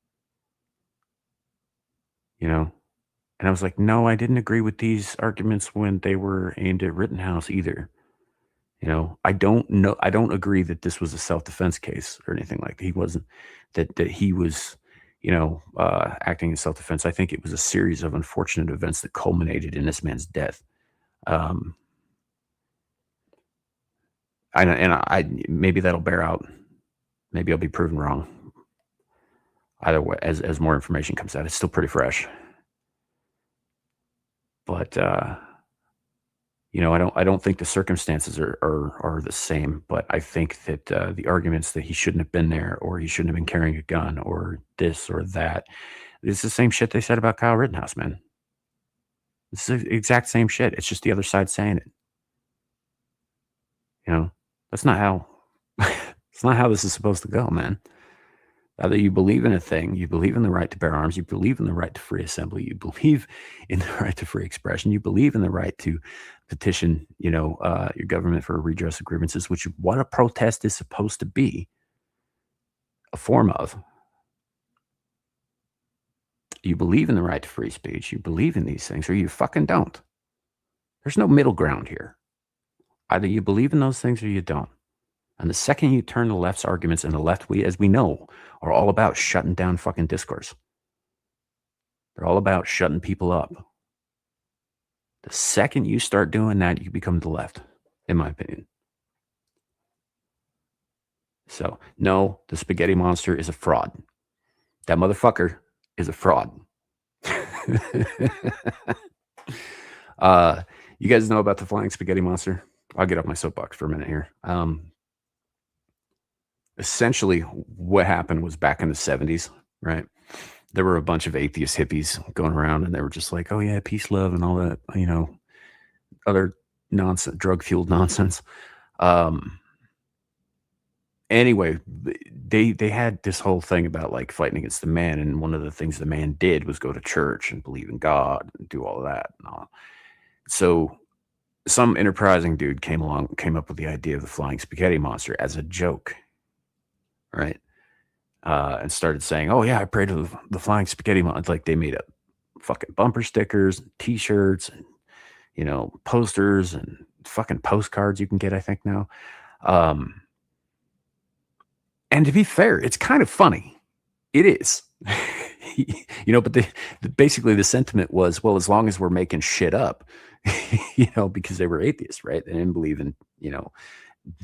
You know, And I was like, no, I didn't agree with these arguments when they were aimed at Rittenhouse either. I don't know. I don't agree that this was a self-defense case or anything like that. He wasn't that he was, acting in self-defense. I think it was a series of unfortunate events that culminated in this man's death. Um, I maybe that'll bear out. Maybe I'll be proven wrong. Either way, as more information comes out, it's still pretty fresh. But I don't think the circumstances are the same. But I think that the arguments that he shouldn't have been there, or he shouldn't have been carrying a gun, or this or that, it's the same shit they said about Kyle Rittenhouse, man. It's the exact same shit. It's just the other side saying it. That's not how. It's not how this is supposed to go, man. Either you believe in a thing, you believe in the right to bear arms, you believe in the right to free assembly, you believe in the right to free expression, you believe in the right to petition, your government for a redress of grievances, which is what a protest is supposed to be a form of. You believe in the right to free speech, you believe in these things, or you fucking don't. There's no middle ground here. Either you believe in those things or you don't. And the second you turn the left's arguments, and the left, as we know, are all about shutting down fucking discourse. They're all about shutting people up. The second you start doing that, you become the left, in my opinion. So, no, the spaghetti monster is a fraud. That motherfucker is a fraud. You guys know about the flying spaghetti monster? I'll get off my soapbox for a minute here. Essentially, what happened was back in the 70s, right? There were a bunch of atheist hippies going around, and they were just like, oh, yeah, peace, love, and all that, other nonsense, drug-fueled nonsense. Anyway, they had this whole thing about like fighting against the man, and one of the things the man did was go to church and believe in God and do all of that and all. So some enterprising dude came up with the idea of the flying spaghetti monster as a joke, right? And started saying, oh yeah, I pray to the flying spaghetti monster. Like they made up fucking bumper stickers, t-shirts, and posters and fucking postcards you can get, I think now. And to be fair, it's kind of funny. It is. But basically the sentiment was, well, as long as we're making shit up, because they were atheists, right? They didn't believe in,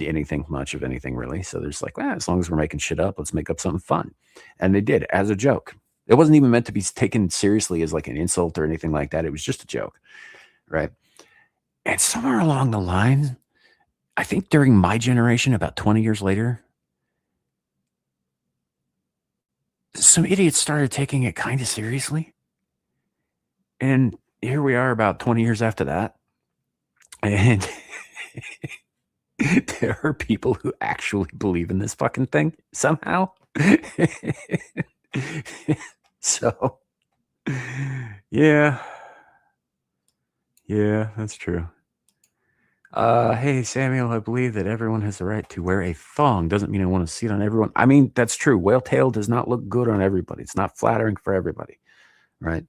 anything much of anything really. So there's like, well, as long as we're making shit up, let's make up something fun. And they did, as a joke. It wasn't even meant to be taken seriously as like an insult or anything like that. It was just a joke, right? And somewhere along the line, I think during my generation, about 20 years later, some idiots started taking it kind of seriously. And here we are about 20 years after that. And there are people who actually believe in this fucking thing somehow. So, yeah, that's true. Hey, Samuel, I believe that everyone has the right to wear a thong. Doesn't mean I want to see it on everyone. I mean, that's true. Whale tail does not look good on everybody. It's not flattering for everybody, right?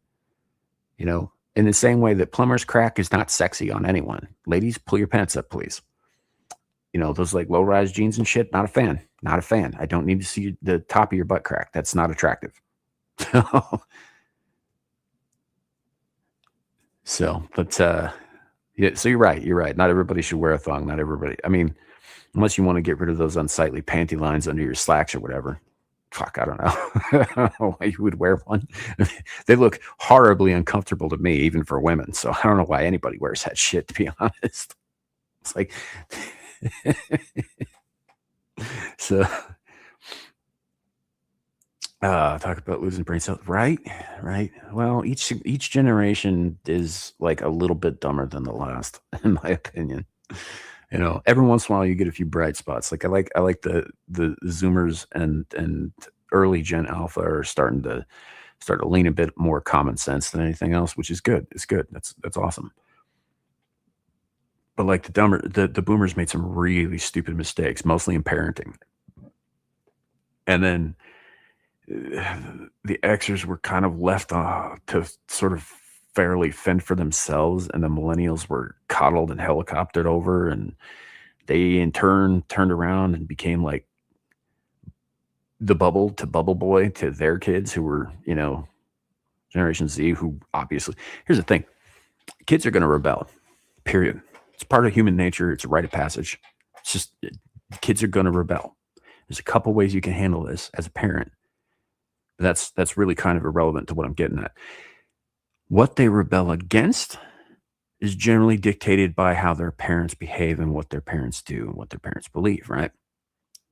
In the same way that plumber's crack is not sexy on anyone. Ladies, pull your pants up, please. Those like low-rise jeans and shit, not a fan. Not a fan. I don't need to see the top of your butt crack. That's not attractive. Yeah, so you're right. You're right. Not everybody should wear a thong. Not everybody. I mean, unless you want to get rid of those unsightly panty lines under your slacks or whatever. Fuck, I don't know. I don't know why you would wear one. They look horribly uncomfortable to me, even for women. So I don't know why anybody wears that shit, to be honest. It's like, so, talk about losing brain cells. Right. Well, each generation is like a little bit dumber than the last, in my opinion. Every once in a while you get a few bright spots. Like I like the Zoomers and early Gen Alpha are starting to lean a bit more common sense than anything else, which is good. It's good. That's awesome. But like the boomers made some really stupid mistakes, mostly in parenting. And then the Xers were kind of left to sort of fairly fend for themselves, and the millennials were coddled and helicoptered over, and they in turn turned around and became like the bubble to bubble boy to their kids who were, Generation Z, who obviously, here's the thing, kids are going to rebel, period. It's part of human nature. It's a rite of passage. It's just, kids are going to rebel. There's a couple ways you can handle this as a parent. That's really kind of irrelevant to what I'm getting at. What they rebel against is generally dictated by how their parents behave and what their parents do and what their parents believe, right?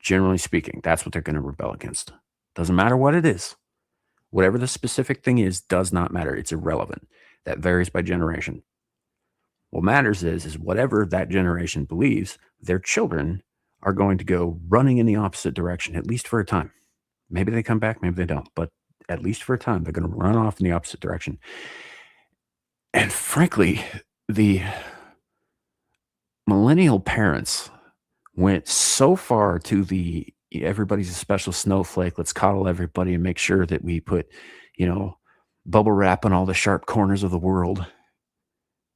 Generally speaking, that's what they're going to rebel against. Doesn't matter what it is. Whatever the specific thing is does not matter. It's irrelevant. That varies by generation. What matters is whatever that generation believes, their children are going to go running in the opposite direction, at least for a time. Maybe they come back, maybe they don't, but at least for a time, they're going to run off in the opposite direction. And frankly, the millennial parents went so far to the everybody's a special snowflake, let's coddle everybody and make sure that we put, bubble wrap on all the sharp corners of the world,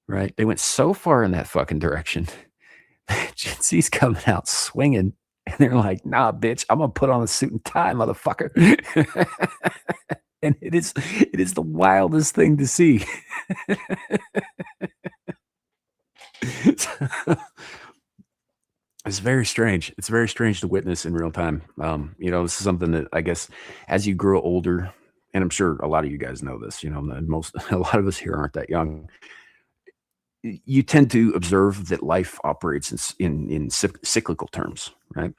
right? They went so far in that fucking direction. Gen Z's coming out swinging, and they're like, nah, bitch, I'm going to put on a suit and tie, motherfucker. And it is the wildest thing to see. It's very strange. It's very strange to witness in real time. This is something that I guess as you grow older, and I'm sure a lot of you guys know this, a lot of us here aren't that young. You tend to observe that life operates in cyclical terms, right?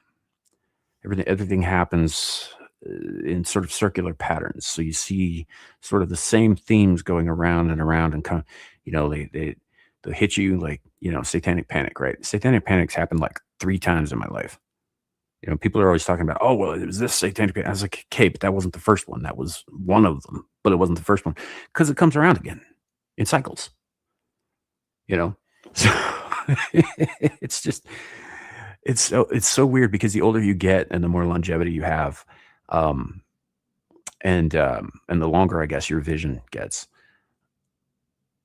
Everything happens in sort of circular patterns. So you see sort of the same themes going around and around, and kind of, they hit you like, satanic panic, right? Satanic panics happened like 3 times in my life. People are always talking about, oh, well, it was this satanic panic. I was like, okay, but that wasn't the first one. That was one of them, but it wasn't the first one because it comes around again in cycles, So it's just, it's so weird because the older you get and the more longevity you have, and the longer, I guess, your vision gets,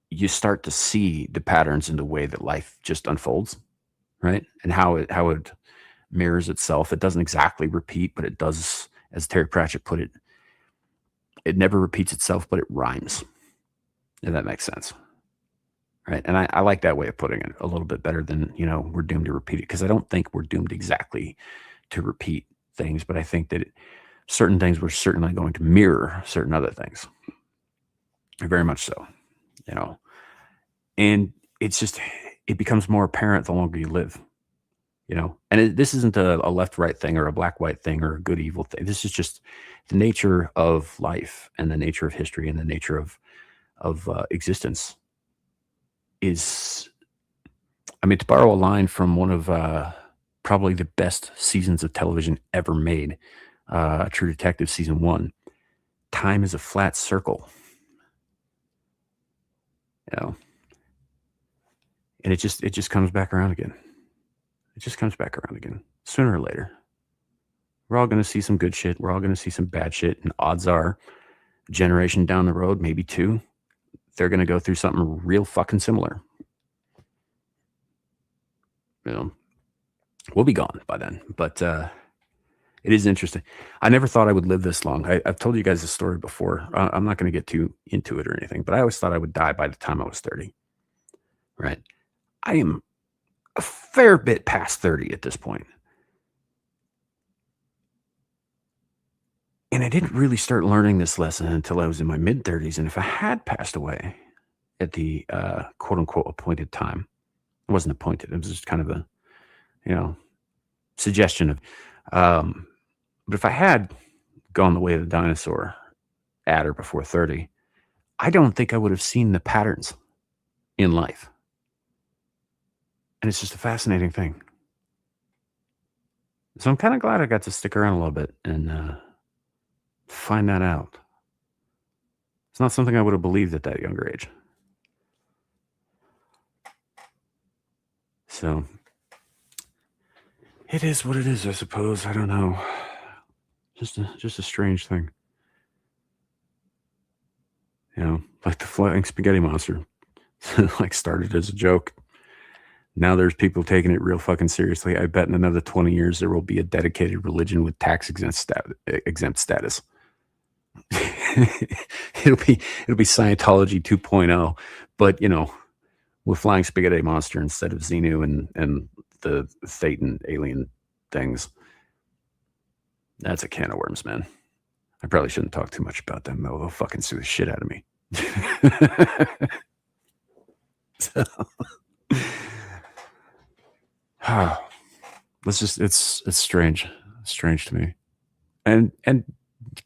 you start to see the patterns in the way that life just unfolds, right? And how it mirrors itself. It doesn't exactly repeat, but it does, as Terry Pratchett put it, it never repeats itself, but it rhymes. If that makes sense. Right. And I like that way of putting it a little bit better than, we're doomed to repeat it, because I don't think we're doomed exactly to repeat things, but I think that certain things we're certainly going to mirror certain other things. Very much so, and it's just, it becomes more apparent the longer you live, and this isn't a left-right thing or a black-white thing or a good-evil thing. This is just the nature of life and the nature of history and the nature of existence is, to borrow a line from one of probably the best seasons of television ever made, True Detective season 1, time is a flat circle, and it just comes back around again. It just comes back around again. Sooner or later, we're all going to see some good shit. We're all going to see some bad shit. And odds are, a generation down the road, maybe 2, they're going to go through something real fucking similar. We'll be gone by then. But it is interesting. I never thought I would live this long. I've told you guys this story before. I'm not going to get too into it or anything, but I always thought I would die by the time I was 30. Right? I am a fair bit past 30 at this point. And I didn't really start learning this lesson until I was in my mid-30s. And if I had passed away at the quote-unquote appointed time, it wasn't appointed. It was just kind of a, suggestion of, but if I had gone the way of the dinosaur at or before 30, I don't think I would have seen the patterns in life. And it's just a fascinating thing. So I'm kind of glad I got to stick around a little bit and find that out. It's not something I would have believed at that younger age. So it is what it is, I suppose. I don't know. Just a strange thing. You know, like the flying spaghetti monster, like started as a joke. Now there's people taking it real fucking seriously. I bet in another 20 years there will be a dedicated religion with tax exempt status. it'll be Scientology 2.0, but you know, with flying spaghetti monster instead of Xenu and the Thetan alien things. That's a can of worms, man. I probably shouldn't talk too much about them, though. They'll fucking sue the shit out of me. So, it's strange. It's strange to me. And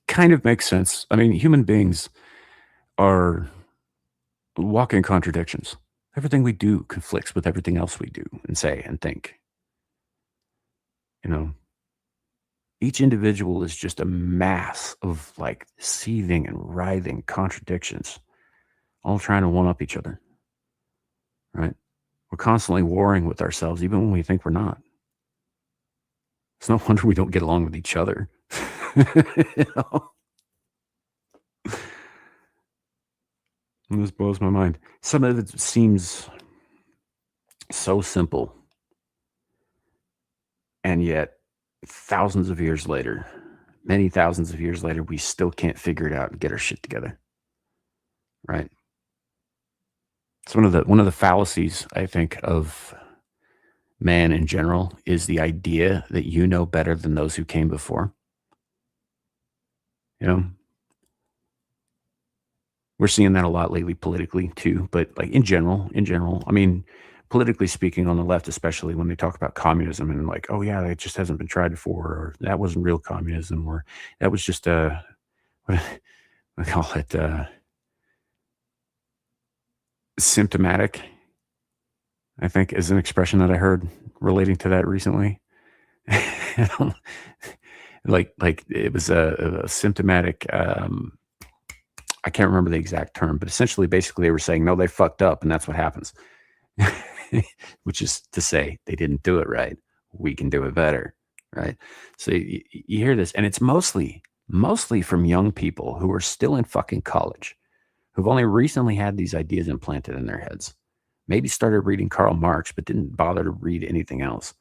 kind of makes sense. I mean, human beings are walking contradictions. Everything we do conflicts with everything else we do and say and think. You know, each individual is just a mass of like seething and writhing contradictions, all trying to one up each other. Right? We're constantly warring with ourselves, even when we think we're not. It's no wonder we don't get along with each other. You know? And this blows my mind. Some of it seems so simple, and yet thousands of years later, many thousands of years later, we still can't figure it out and get our shit together. Right? It's one of the fallacies, I think, of man in general is the idea that you know better than those who came before. You know, we're seeing that a lot lately politically too, but like in general, I mean, politically speaking, on the left, especially when they talk about communism and like, oh yeah, it just hasn't been tried before, or that wasn't real communism, or that was just what I call it, symptomatic, I think is an expression that I heard relating to that recently. like it was a symptomatic, I can't remember the exact term, but essentially, basically, they were saying, no, they fucked up, and that's what happens. Which is to say, they didn't do it right. We can do it better, right? So you hear this, and it's mostly from young people who are still in fucking college, who've only recently had these ideas implanted in their heads. Maybe started reading Karl Marx, but didn't bother to read anything else.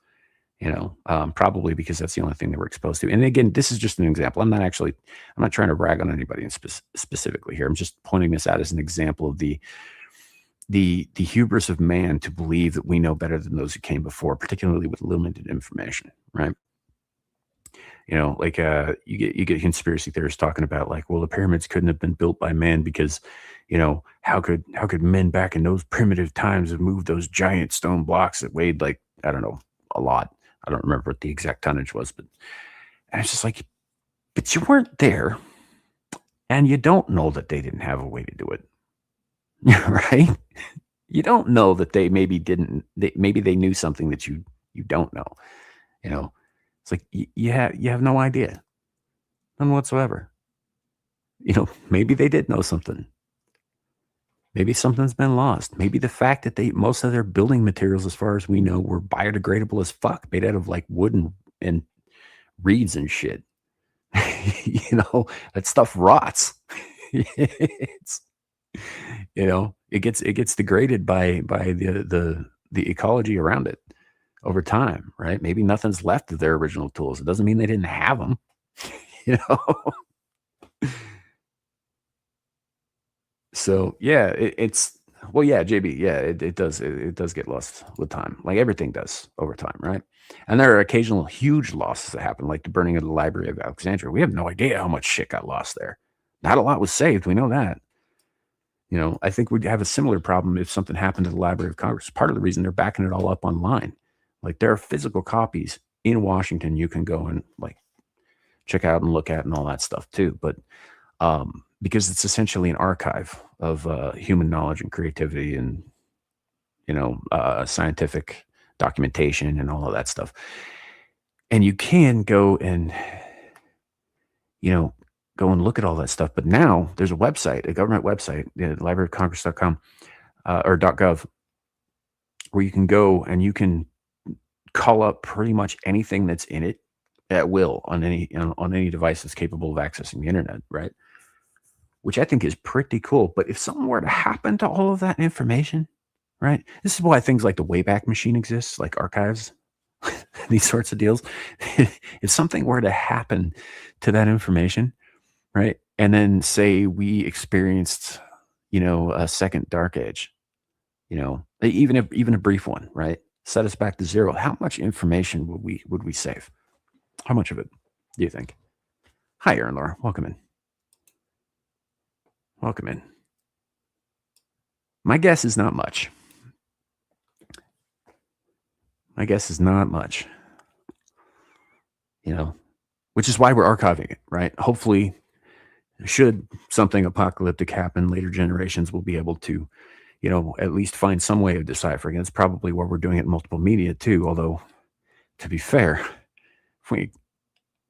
You know, probably because that's the only thing they were exposed to. And again, this is just an example. I'm not trying to rag on anybody specifically here. I'm just pointing this out as an example of the hubris of man to believe that we know better than those who came before, particularly with limited information, right? You know, like you get conspiracy theorists talking about like, well, the pyramids couldn't have been built by man because, you know, how could men back in those primitive times have moved those giant stone blocks that weighed like, I don't know, a lot. I don't remember what the exact tonnage was, but I was just like, but you weren't there, and you don't know that they didn't have a way to do it, right? You don't know that they maybe they knew something that you don't know. You know, it's like you have no idea, none whatsoever. You know, maybe they did know something. Maybe something's been lost. Maybe the fact that most of their building materials, as far as we know, were biodegradable as fuck, made out of like wood and reeds and shit. You know, that stuff rots. It's, you know, it gets degraded by the ecology around it over time, right? Maybe nothing's left of their original tools. It doesn't mean they didn't have them. You know. So yeah, it's well, yeah, JB, yeah, it does get lost with time, like everything does over time, right? And there are occasional huge losses that happen, like the burning of the Library of Alexandria. We have no idea how much shit got lost there. Not a lot was saved. We know that. You know, I think we'd have a similar problem if something happened to the Library of Congress. Part of the reason they're backing it all up online, like there are physical copies in Washington you can go and like check out and look at and all that stuff too, but because it's essentially an archive of human knowledge and creativity and, you know, scientific documentation and all of that stuff. And you can go and, you know, look at all that stuff. But now there's a website, a government website, libraryofcongress.com or .gov, where you can go and you can call up pretty much anything that's in it at will on any device that's capable of accessing the internet, right? which I think is pretty cool. But if something were to happen to all of that information, right? This is why things like the Wayback Machine exists, like archives, these sorts of deals. If something were to happen to that information, right? And then say we experienced, a second dark age, even a brief one, right? Set us back to zero. How much information would we save? How much of it do you think? Hi, Aaron Laura. Welcome in. Welcome in. My guess is not much. My guess is not much. Which is why we're archiving it, right? Hopefully, should something apocalyptic happen, later generations will be able to, at least find some way of deciphering it. It's probably where we're doing it in multiple media too. Although, to be fair, if we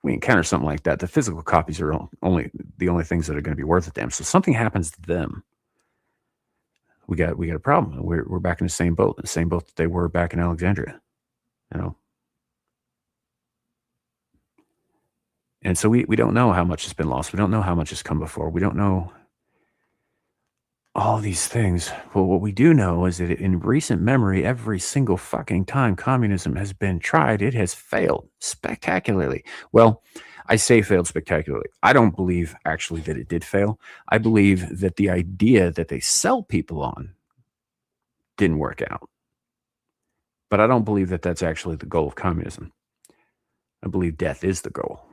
encounter something like that, the physical copies are the only things that are going to be worth it to them. So something happens to them, we got a problem. We're back in the same boat that they were back in Alexandria, And so we don't know how much has been lost. We don't know how much has come before. We don't know all these things. Well, what we do know is that in recent memory, every single fucking time communism has been tried, it has failed spectacularly. Well, I say failed spectacularly. I don't believe actually that it did fail. I believe that the idea that they sell people on didn't work out. But I don't believe that that's actually the goal of communism. I believe death is the goal.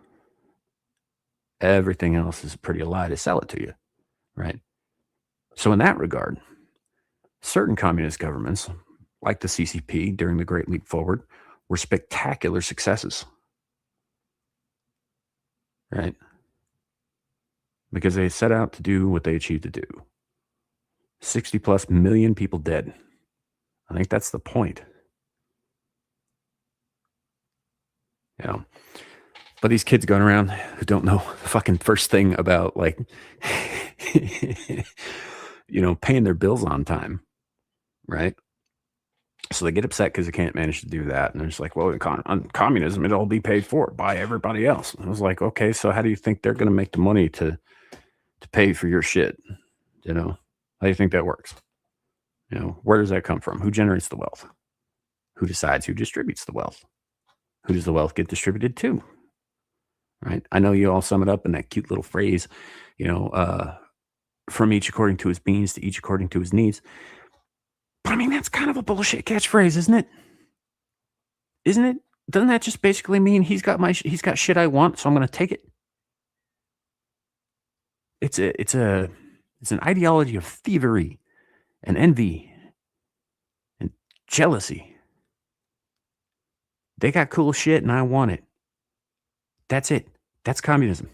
Everything else is a pretty lie to sell it to you, right? So in that regard, certain communist governments, like the CCP during the Great Leap Forward, were spectacular successes, right? Because they set out to do what they achieved to do. 60 plus million people dead. I think that's the point. But these kids going around who don't know the fucking first thing about paying their bills on time, right? So they get upset because they can't manage to do that. And they're just like, well, on communism, it'll all be paid for by everybody else. And I was like, okay, so how do you think they're going to make the money to pay for your shit? How do you think that works? Where does that come from? Who generates the wealth? Who decides who distributes the wealth? Who does the wealth get distributed to? Right? I know you all sum it up in that cute little phrase, from each according to his means to each according to his needs. But I mean, that's kind of a bullshit catchphrase, isn't it? Isn't it? Doesn't that just basically mean he's got shit I want, so I'm going to take it? It's an ideology of thievery and envy and jealousy. They got cool shit and I want it. That's it. That's communism.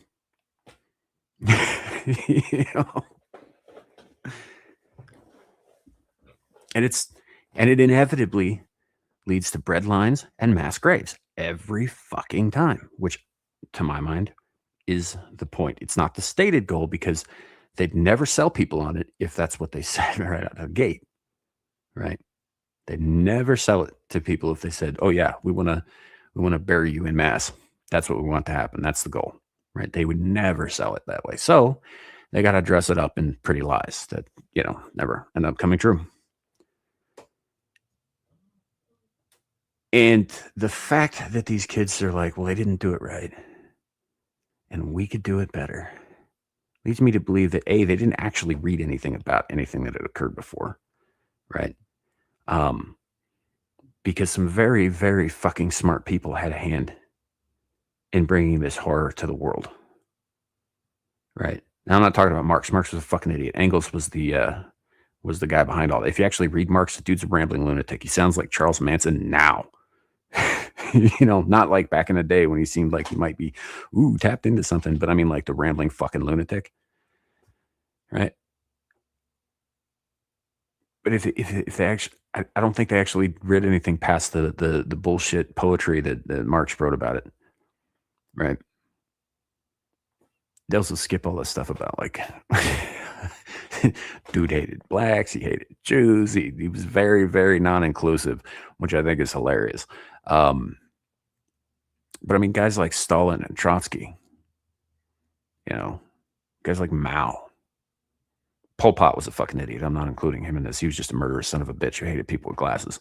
And it inevitably leads to breadlines and mass graves every fucking time, which to my mind is the point. It's not the stated goal because they'd never sell people on it if that's what they said right out of the gate, right? They'd never sell it to people if they said, oh yeah, we want to bury you in mass. That's what we want to happen. That's the goal, right? They would never sell it that way. So they got to dress it up in pretty lies that, never end up coming true. And the fact that these kids are like, well, they didn't do it right and we could do it better leads me to believe that A, they didn't actually read anything about anything that had occurred before, right? Because some very, very fucking smart people had a hand in bringing this horror to the world, right? Now, I'm not talking about Marx. Marx was a fucking idiot. Engels was the guy behind all that. If you actually read Marx, the dude's a rambling lunatic. He sounds like Charles Manson now. Not like back in the day when he seemed like he might be, tapped into something. But I mean, like the rambling fucking lunatic, right? But if they actually, I don't think they actually read anything past the bullshit poetry that Marx wrote about it, right? They also skip all this stuff about like, dude hated blacks, he hated Jews, he was very, very non-inclusive, which I think is hilarious. But I mean, guys like Stalin and Trotsky, guys like Mao, Pol Pot was a fucking idiot. I'm not including him in this. He was just a murderous son of a bitch who hated people with glasses.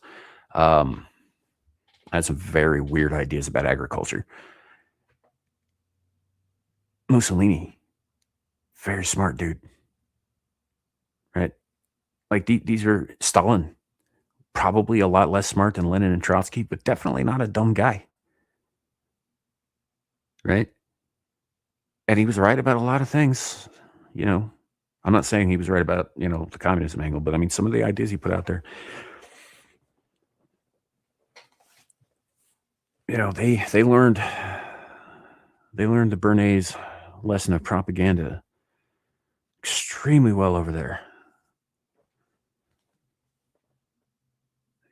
Had some very weird ideas about agriculture. Mussolini, very smart dude, right? Like these are Stalin, probably a lot less smart than Lenin and Trotsky, but definitely not a dumb guy, right? And he was right about a lot of things, you know. I'm not saying he was right about, you know, the communism angle, but I mean, some of the ideas he put out there, you know, they learned the Bernays lesson of propaganda extremely well over there.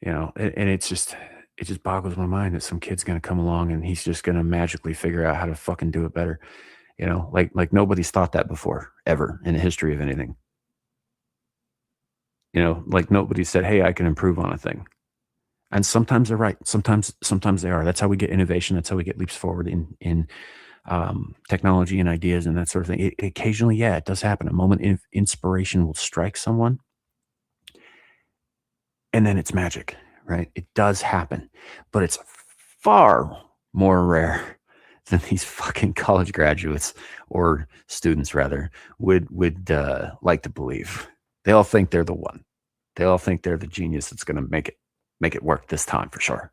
You know, and it just boggles my mind that some kid's going to come along and he's just going to magically figure out how to fucking do it better. You know, like nobody's thought that before, ever in the history of anything. You know, like nobody said, hey, I can improve on a thing. And sometimes they're right. Sometimes they are. That's how we get innovation. That's how we get leaps forward in technology and ideas and that sort of thing. Occasionally, yeah, it does happen. A moment of inspiration will strike someone, and then it's magic, right? It does happen, but it's far more rare than these fucking college graduates or students, rather, would like to believe. They all think they're the one. They all think they're the genius that's going to make it work this time for sure.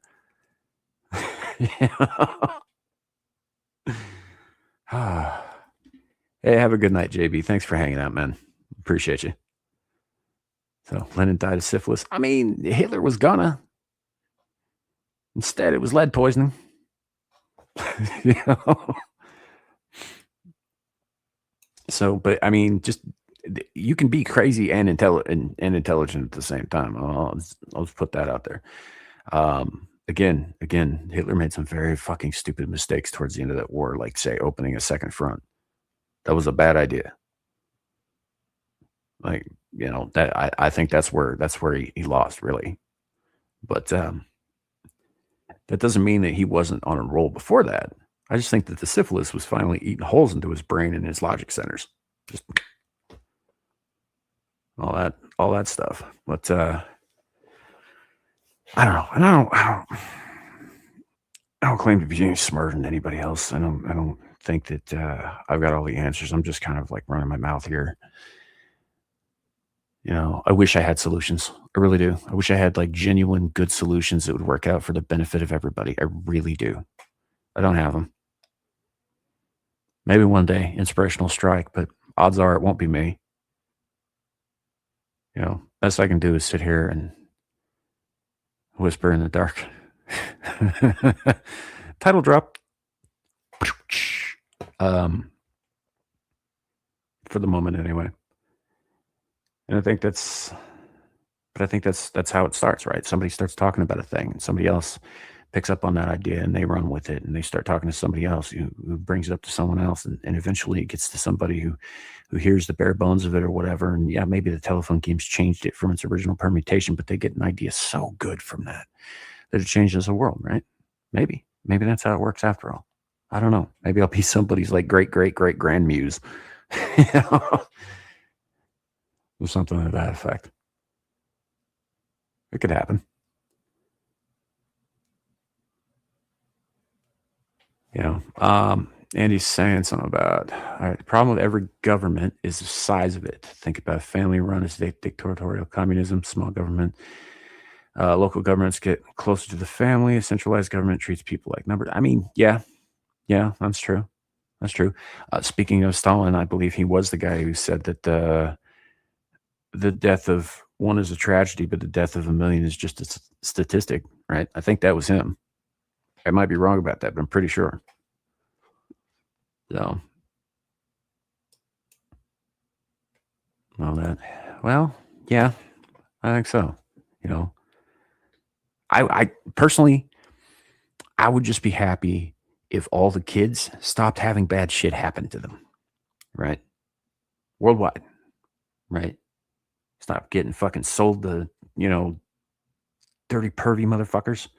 Hey, have a good night, JB. Thanks for hanging out, man. Appreciate you. So Lenin died of syphilis. I mean, Hitler was gonna. Instead, it was lead poisoning. You know? So, but I mean, just you can be crazy and intelligent at the same time. I'll just put that out there. Again, Hitler made some very fucking stupid mistakes towards the end of that war, like say opening a second front. That was a bad idea. Like, you know, that I think that's where he lost, really. But that doesn't mean that he wasn't on a roll before that. I just think that the syphilis was finally eating holes into his brain and his logic centers. Just all that stuff. But I don't know. And I don't claim to be any smarter than anybody else. I don't think that I've got all the answers. I'm just kind of like running my mouth here. You know, I wish I had solutions. I really do. I wish I had like genuine good solutions that would work out for the benefit of everybody. I really do. I don't have them. Maybe one day, inspirational strike, but odds are it won't be me. You know, best I can do is sit here and whisper in the dark. Title drop. For the moment, anyway. And I think that's how it starts, right? Somebody starts talking about a thing, and somebody else picks up on that idea, and they run with it, and they start talking to somebody else who brings it up to someone else, and eventually it gets to somebody who hears the bare bones of it or whatever. And yeah, maybe the telephone game's changed it from its original permutation, but they get an idea so good from that it changes the world, right? Maybe that's how it works after all. I don't know. Maybe I'll be somebody's like great grand muse, you know, or something to that effect. It could happen. You know, Andy's saying something about, all right, the problem with every government is the size of it. Think about family run as dictatorial communism, small government. Local governments get closer to the family. A centralized government treats people like numbers. I mean, yeah, that's true. That's true. Speaking of Stalin, I believe he was the guy who said that the death of one is a tragedy, but the death of a million is just a statistic, right? I think that was him. I might be wrong about that, but I'm pretty sure. So, well, yeah, I think so. You know, I personally, I would just be happy if all the kids stopped having bad shit happen to them, right? Worldwide, right? Stop getting fucking sold to, you know, dirty, pervy motherfuckers.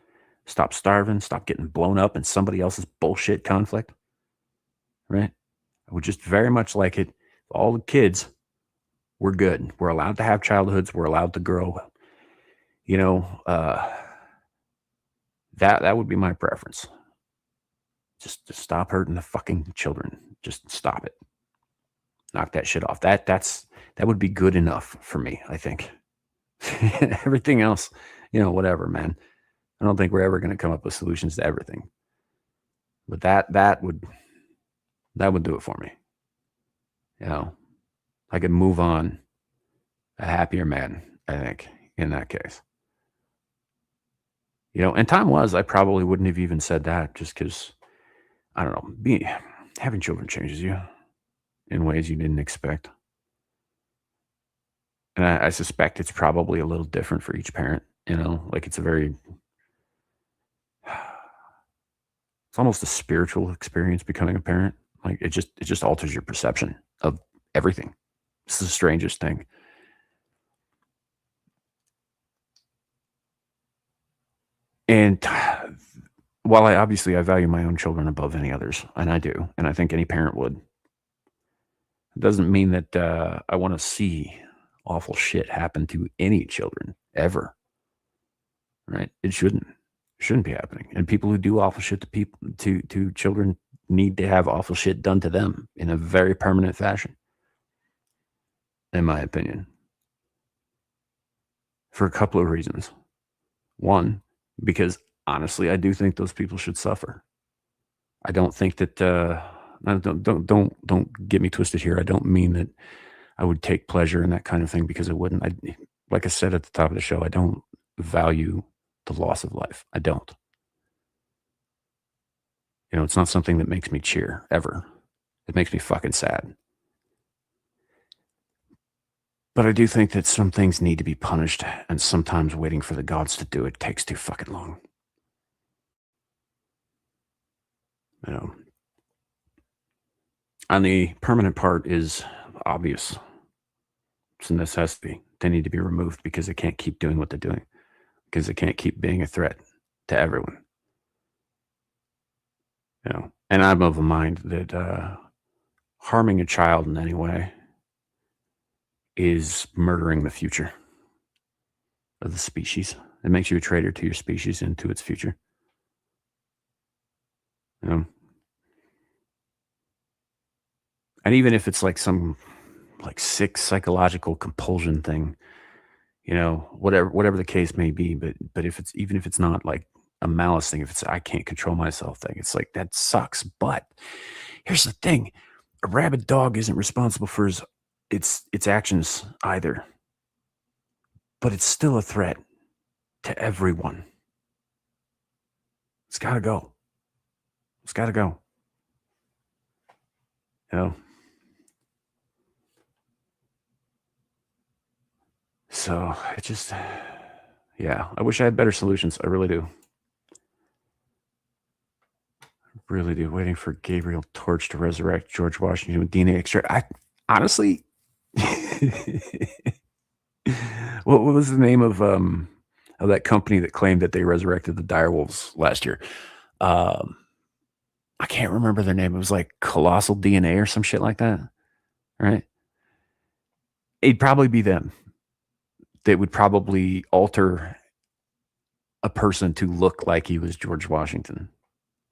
Stop starving. Stop getting blown up in somebody else's bullshit conflict, right? I would just very much like it if all the kids we're good. We're allowed to have childhoods. We're allowed to grow. You know, that would be my preference. Just stop hurting the fucking children. Just stop it. Knock that shit off. That would be good enough for me, I think. Everything else, whatever, man. I don't think we're ever going to come up with solutions to everything. But that would do it for me. I could move on a happier man, I think, in that case. And time was, I probably wouldn't have even said that just because, I don't know, having children changes you in ways you didn't expect. And I suspect it's probably a little different for each parent, like it's almost a spiritual experience becoming a parent. Like it just alters your perception of everything. It's the strangest thing. And while I value my own children above any others, and I do, and I think any parent would, it doesn't mean that I want to see awful shit happen to any children ever. Right? It shouldn't be happening. And people who do awful shit to children need to have awful shit done to them in a very permanent fashion, in my opinion, for a couple of reasons. One, because honestly, I do think those people should suffer. I don't think that don't get me twisted here. I don't mean that I would take pleasure in that kind of thing, because I wouldn't. Like I said at the top of the show, I don't value the loss of life. I don't. It's not something that makes me cheer ever. It makes me fucking sad. But I do think that some things need to be punished, and sometimes waiting for the gods to do it takes too fucking long. And the permanent part is obvious. It's a necessity. They need to be removed because they can't keep doing what they're doing, because they can't keep being a threat to everyone. And I'm of a mind that harming a child in any way is murdering the future of the species. It makes you a traitor to your species and to its future. And even if it's like some sick psychological compulsion thing, whatever the case may be, but if it's not like a malice thing, if it's I can't control myself thing, it's like that sucks. But here's the thing: a rabid dog isn't responsible for its actions either, but it's still a threat to everyone. It's got to go. It's got to go. So it just, I wish I had better solutions. I really do. Really do. Waiting for Gabriel Torch to resurrect George Washington with DNA extract. I honestly, what was the name of that company that claimed that they resurrected the direwolves last year? I can't remember their name. It was like Colossal DNA or some shit like that, right? It'd probably be them. That would probably alter a person to look like he was George Washington,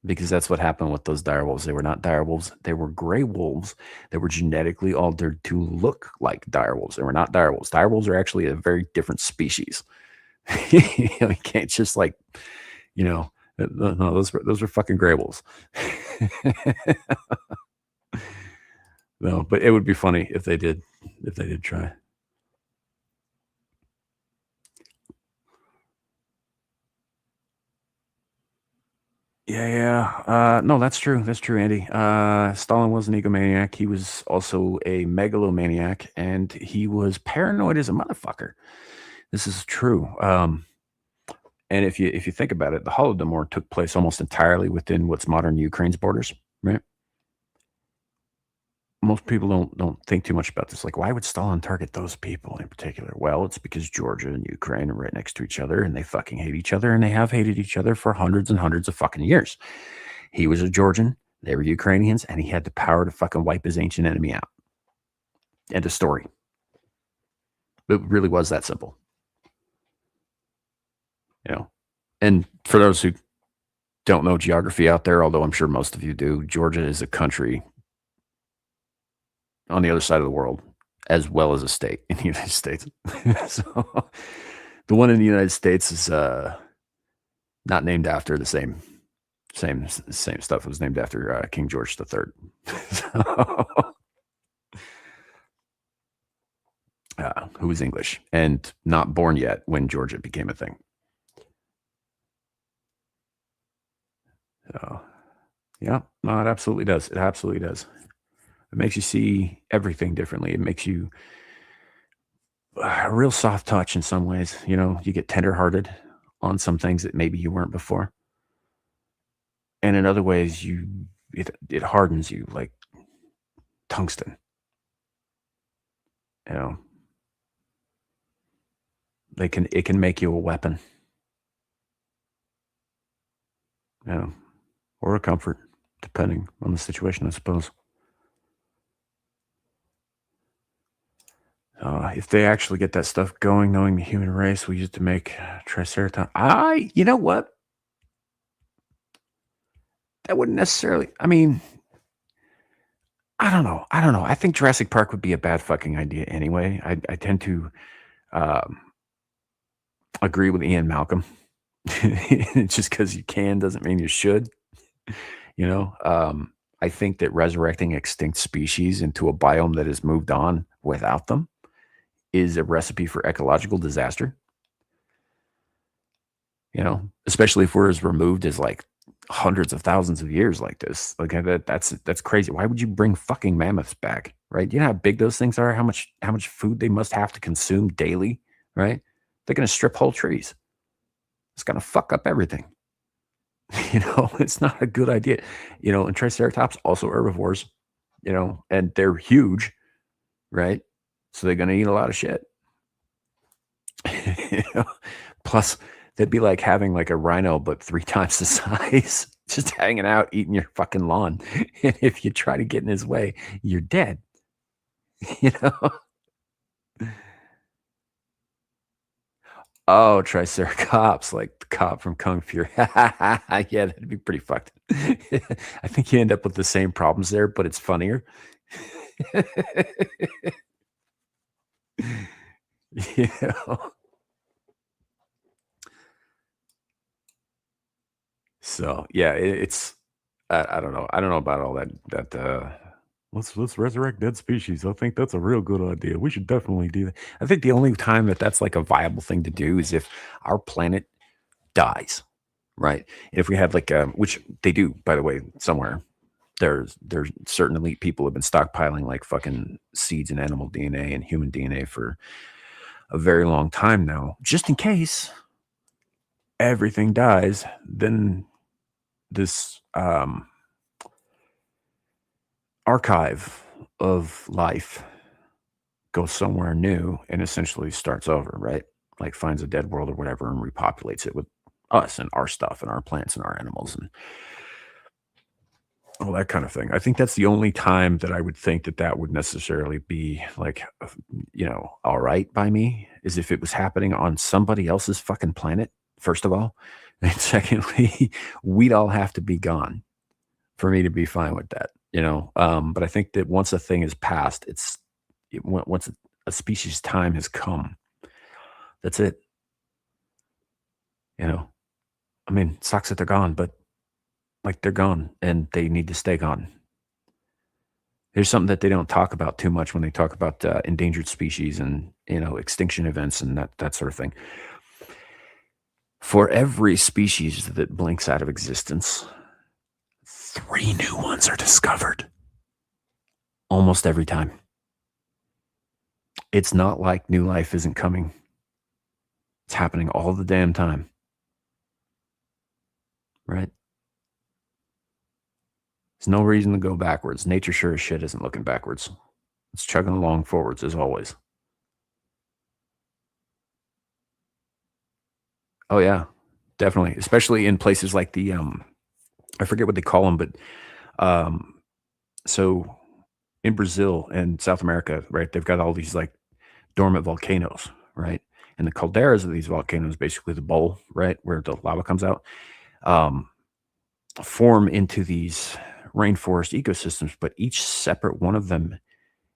because that's what happened with those direwolves. They were not direwolves. They were gray wolves that were genetically altered to look like direwolves. They were not direwolves. Direwolves are actually a very different species. You can't just no, those are fucking gray wolves. No, but it would be funny if they did try. Yeah. No, that's true. That's true, Andy. Stalin was an egomaniac. He was also a megalomaniac, and he was paranoid as a motherfucker. This is true. And if you think about it, the Holodomor took place almost entirely within what's modern Ukraine's borders, right? Most people don't think too much about this. Like, why would Stalin target those people in particular? Well, it's because Georgia and Ukraine are right next to each other, and they fucking hate each other, and they have hated each other for hundreds and hundreds of fucking years. He was a Georgian, they were Ukrainians, and he had the power to fucking wipe his ancient enemy out. End of story. It really was that simple. You know, and for those who don't know geography out there, although I'm sure most of you do, Georgia is a country on the other side of the world, as well as a state in the United States. So the one in the United States is not named after the same stuff. It was named after King George III. So, who was English and not born yet when Georgia became a thing. So, yeah, no, it absolutely does. It absolutely does. It makes you see everything differently. It makes you a real soft touch in some ways. You know, you get tenderhearted on some things that maybe you weren't before. And in other ways, it hardens you like tungsten. You know, it can make you a weapon. You know, or a comfort, depending on the situation, I suppose. If they actually get that stuff going, knowing the human race we used to make Triceratops, you know what? That wouldn't necessarily. I mean, I don't know. I think Jurassic Park would be a bad fucking idea anyway. I tend to agree with Ian Malcolm. Just because you can doesn't mean you should. You know, I think that resurrecting extinct species into a biome that has moved on without them is a recipe for ecological disaster. You know, especially if we're as removed as like hundreds of thousands of years like this. Like that's crazy. Why would you bring fucking mammoths back? Right? You know how big those things are, how much food they must have to consume daily, right? They're gonna strip whole trees. It's gonna fuck up everything. You know, it's not a good idea. You know, and Triceratops also herbivores, you know, and they're huge, right? So they're gonna eat a lot of shit. You know? Plus, that'd be like having like a rhino, but 3 times the size, just hanging out, eating your fucking lawn. And if you try to get in his way, you're dead. You know? Oh, Triceratops, like the cop from Kung Fury. Yeah, that'd be pretty fucked. I think you end up with the same problems there, but it's funnier. You know? So yeah, it's I don't know. I don't know about all that let's resurrect dead species. I think that's a real good idea. We should definitely do that. I think the only time that that's like a viable thing to do is if our planet dies, right? If we have like which they do, by the way, somewhere. There's certain elite people who have been stockpiling like fucking seeds and animal DNA and human DNA for a very long time now, just in case everything dies. Then this archive of life goes somewhere new and essentially starts over, right? Like finds a dead world or whatever and repopulates it with us and our stuff and our plants and our animals and all that kind of thing. I think that's the only time that I would think that that would necessarily be like, you know, all right by me is if it was happening on somebody else's fucking planet, first of all. And secondly, we'd all have to be gone for me to be fine with that, you know? But I think that once a thing is passed, once a species' time has come, that's it. You know, I mean, it sucks that they're gone, but like they're gone and they need to stay gone. There's something that they don't talk about too much when they talk about endangered species and, you know, extinction events and that sort of thing. For every species that blinks out of existence, 3 new ones are discovered. Almost every time. It's not like new life isn't coming. It's happening all the damn time. Right? There's no reason to go backwards. Nature sure as shit isn't looking backwards. It's chugging along forwards as always. Oh yeah, definitely. Especially in places like the I forget what they call them, but so in Brazil and South America, right? They've got all these like dormant volcanoes, right? And the calderas of these volcanoes, basically the bowl, right, where the lava comes out, um, form into these rainforest ecosystems, but each separate one of them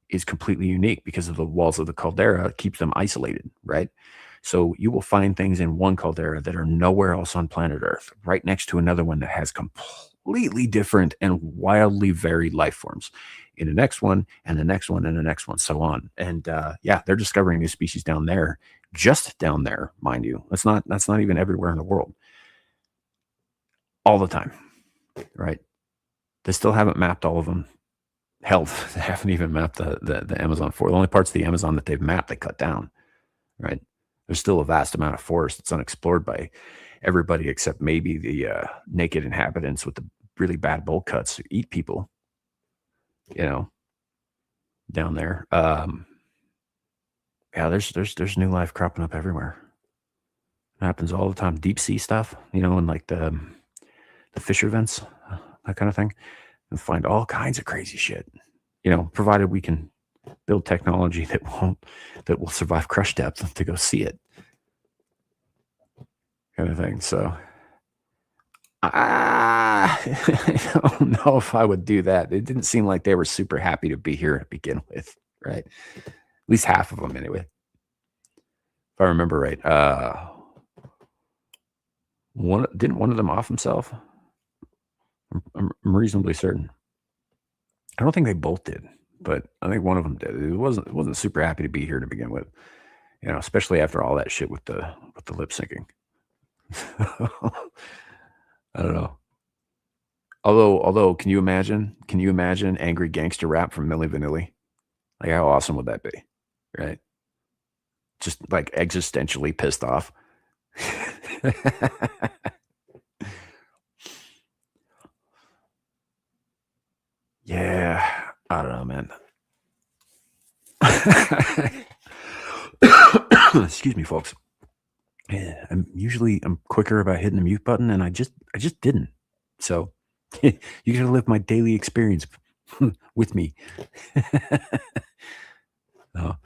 is completely unique because of the walls of the caldera keeps them isolated, right? So you will find things in one caldera that are nowhere else on planet Earth, right next to another one that has completely different and wildly varied life forms in the next one and the next one and the next one, so on. And yeah, they're discovering new species down there, just down there, mind you. That's not even everywhere in the world. All the time, right? They still haven't mapped all of them. Hell, they haven't even mapped the Amazon forest. The only parts of the Amazon that they've mapped, they cut down, right? There's still a vast amount of forest that's unexplored by everybody except maybe the naked inhabitants with the really bad bowl cuts who eat people, down there. Yeah, there's new life cropping up everywhere. It happens all the time. Deep sea stuff, and like the Fisher vents, that kind of thing. And find all kinds of crazy shit, provided we can build technology that will survive crush depth to go see it, kind of thing. So I don't know if I would do that. It didn't seem like they were super happy to be here to begin with, right? At least half of them, anyway. If I remember right, didn't one of them off himself? I'm reasonably certain. I don't think they both did, but I think one of them did. It wasn't super happy to be here to begin with, especially after all that shit with the lip syncing. I don't know. Although, can you imagine angry gangster rap from Milli Vanilli? Like, how awesome would that be, right? Just like existentially pissed off. Yeah, I don't know, man. Excuse me, folks. Yeah, I'm quicker about hitting the mute button, and I just didn't. So you gotta live my daily experience with me. No,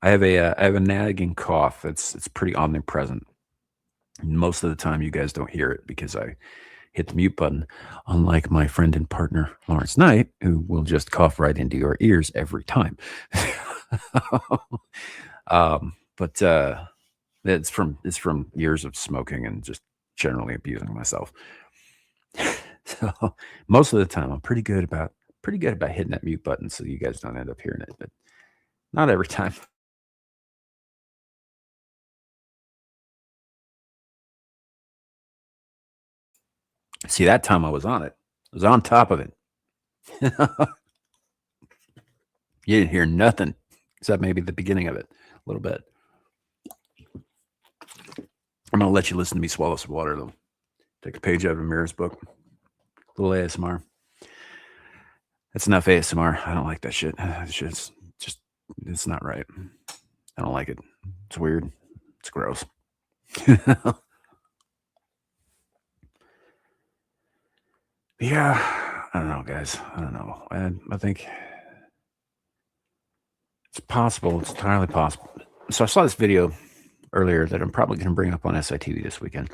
I have a nagging cough. It's pretty omnipresent. Most of the time, you guys don't hear it because I hit the mute button, unlike my friend and partner, Lawrence Knight, who will just cough right into your ears every time. But it's from years of smoking and just generally abusing myself. So most of the time, I'm pretty good about hitting that mute button so you guys don't end up hearing it, but not every time. See, that time I was on it. I was on top of it. You didn't hear nothing except maybe the beginning of it a little bit. I'm going to let you listen to me swallow some water, though. Take a page out of Amir's book. A little ASMR. That's enough ASMR. I don't like that shit. It's not right. I don't like it. It's weird. It's gross. Yeah, I don't know, guys. I don't know. I think it's possible. It's entirely possible. So I saw this video earlier that I'm probably going to bring up on SITV this weekend.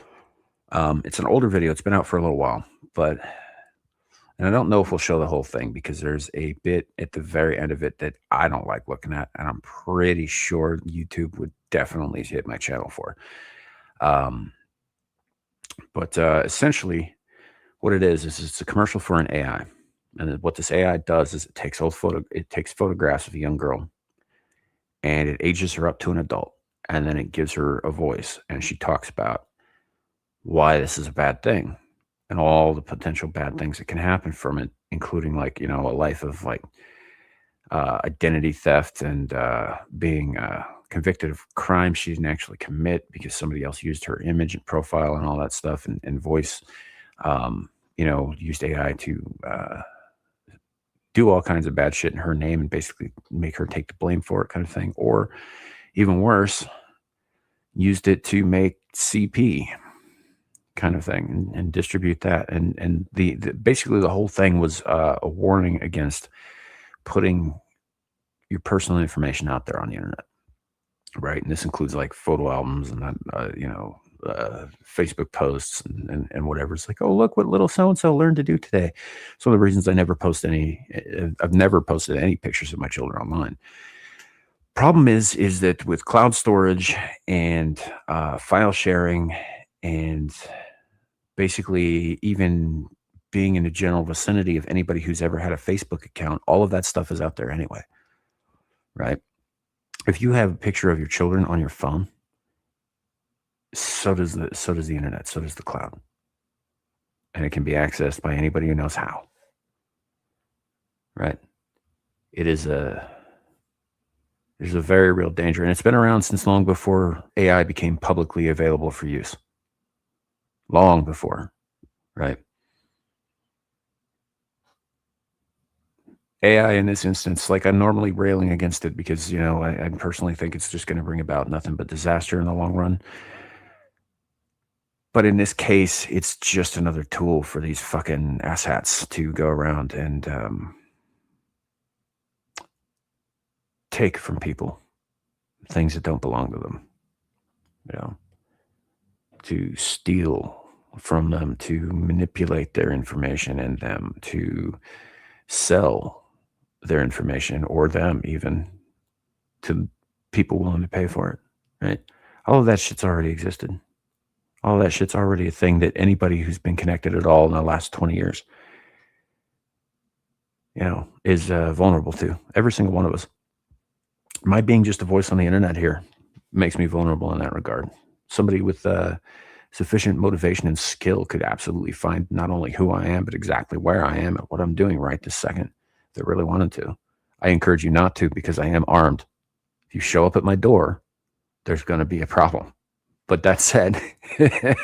It's an older video. It's been out for a little while, and I don't know if we'll show the whole thing because there's a bit at the very end of it that I don't like looking at, and I'm pretty sure YouTube would definitely hit my channel for. But essentially, what it is it's a commercial for an AI, and what this AI does is it takes photographs of a young girl, and it ages her up to an adult, and then it gives her a voice, and she talks about why this is a bad thing and all the potential bad things that can happen from it, including like, a life of like identity theft and being convicted of crimes she didn't actually commit because somebody else used her image and profile and all that stuff and voice, used AI to do all kinds of bad shit in her name and basically make her take the blame for it, kind of thing. Or even worse, used it to make CP, kind of thing, and distribute that. And the basically the whole thing was a warning against putting your personal information out there on the internet. right? And this includes like photo albums and Facebook posts and whatever. It's like, oh, look what little so and so learned to do today. It's one of the reasons I never post any. I've never posted any pictures of my children online. Problem is that with cloud storage and file sharing and basically even being in the general vicinity of anybody who's ever had a Facebook account, all of that stuff is out there anyway, right? If you have a picture of your children on your phone, so does the internet, so does the cloud. And it can be accessed by anybody who knows how. Right? There's a very real danger, and it's been around since long before AI became publicly available for use. Long before, right? AI in this instance, like I'm normally railing against it because, I personally think it's just going to bring about nothing but disaster in the long run. But in this case, it's just another tool for these fucking asshats to go around and take from people things that don't belong to them, to steal from them, to manipulate their information in them, to sell their information or them even to people willing to pay for it, right? All of that shit's already existed. All that shit's already a thing that anybody who's been connected at all in the last 20 years, is vulnerable to. Every single one of us. My being just a voice on the internet here makes me vulnerable in that regard. Somebody with sufficient motivation and skill could absolutely find not only who I am, but exactly where I am and what I'm doing right this second if they really wanted to. I encourage you not to, because I am armed. If you show up at my door, there's going to be a problem. But that said, it's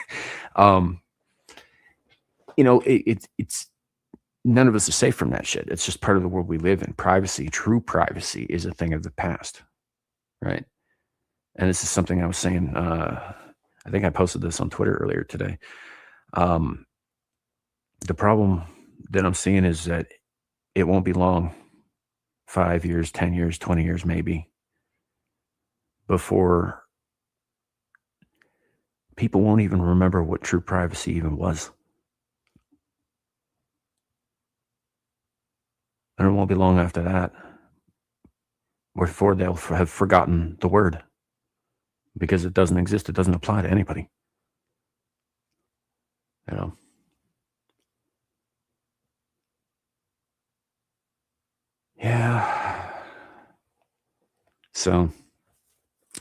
none of us are safe from that shit. It's just part of the world we live in. Privacy, true privacy, is a thing of the past, right? And this is something I was saying. I think I posted this on Twitter earlier today. The problem that I'm seeing is that it won't be long, 5 years, 10 years, 20 years, maybe, before people won't even remember what true privacy even was. And it won't be long after that before they'll have forgotten the word, because it doesn't exist. It doesn't apply to anybody. Yeah. So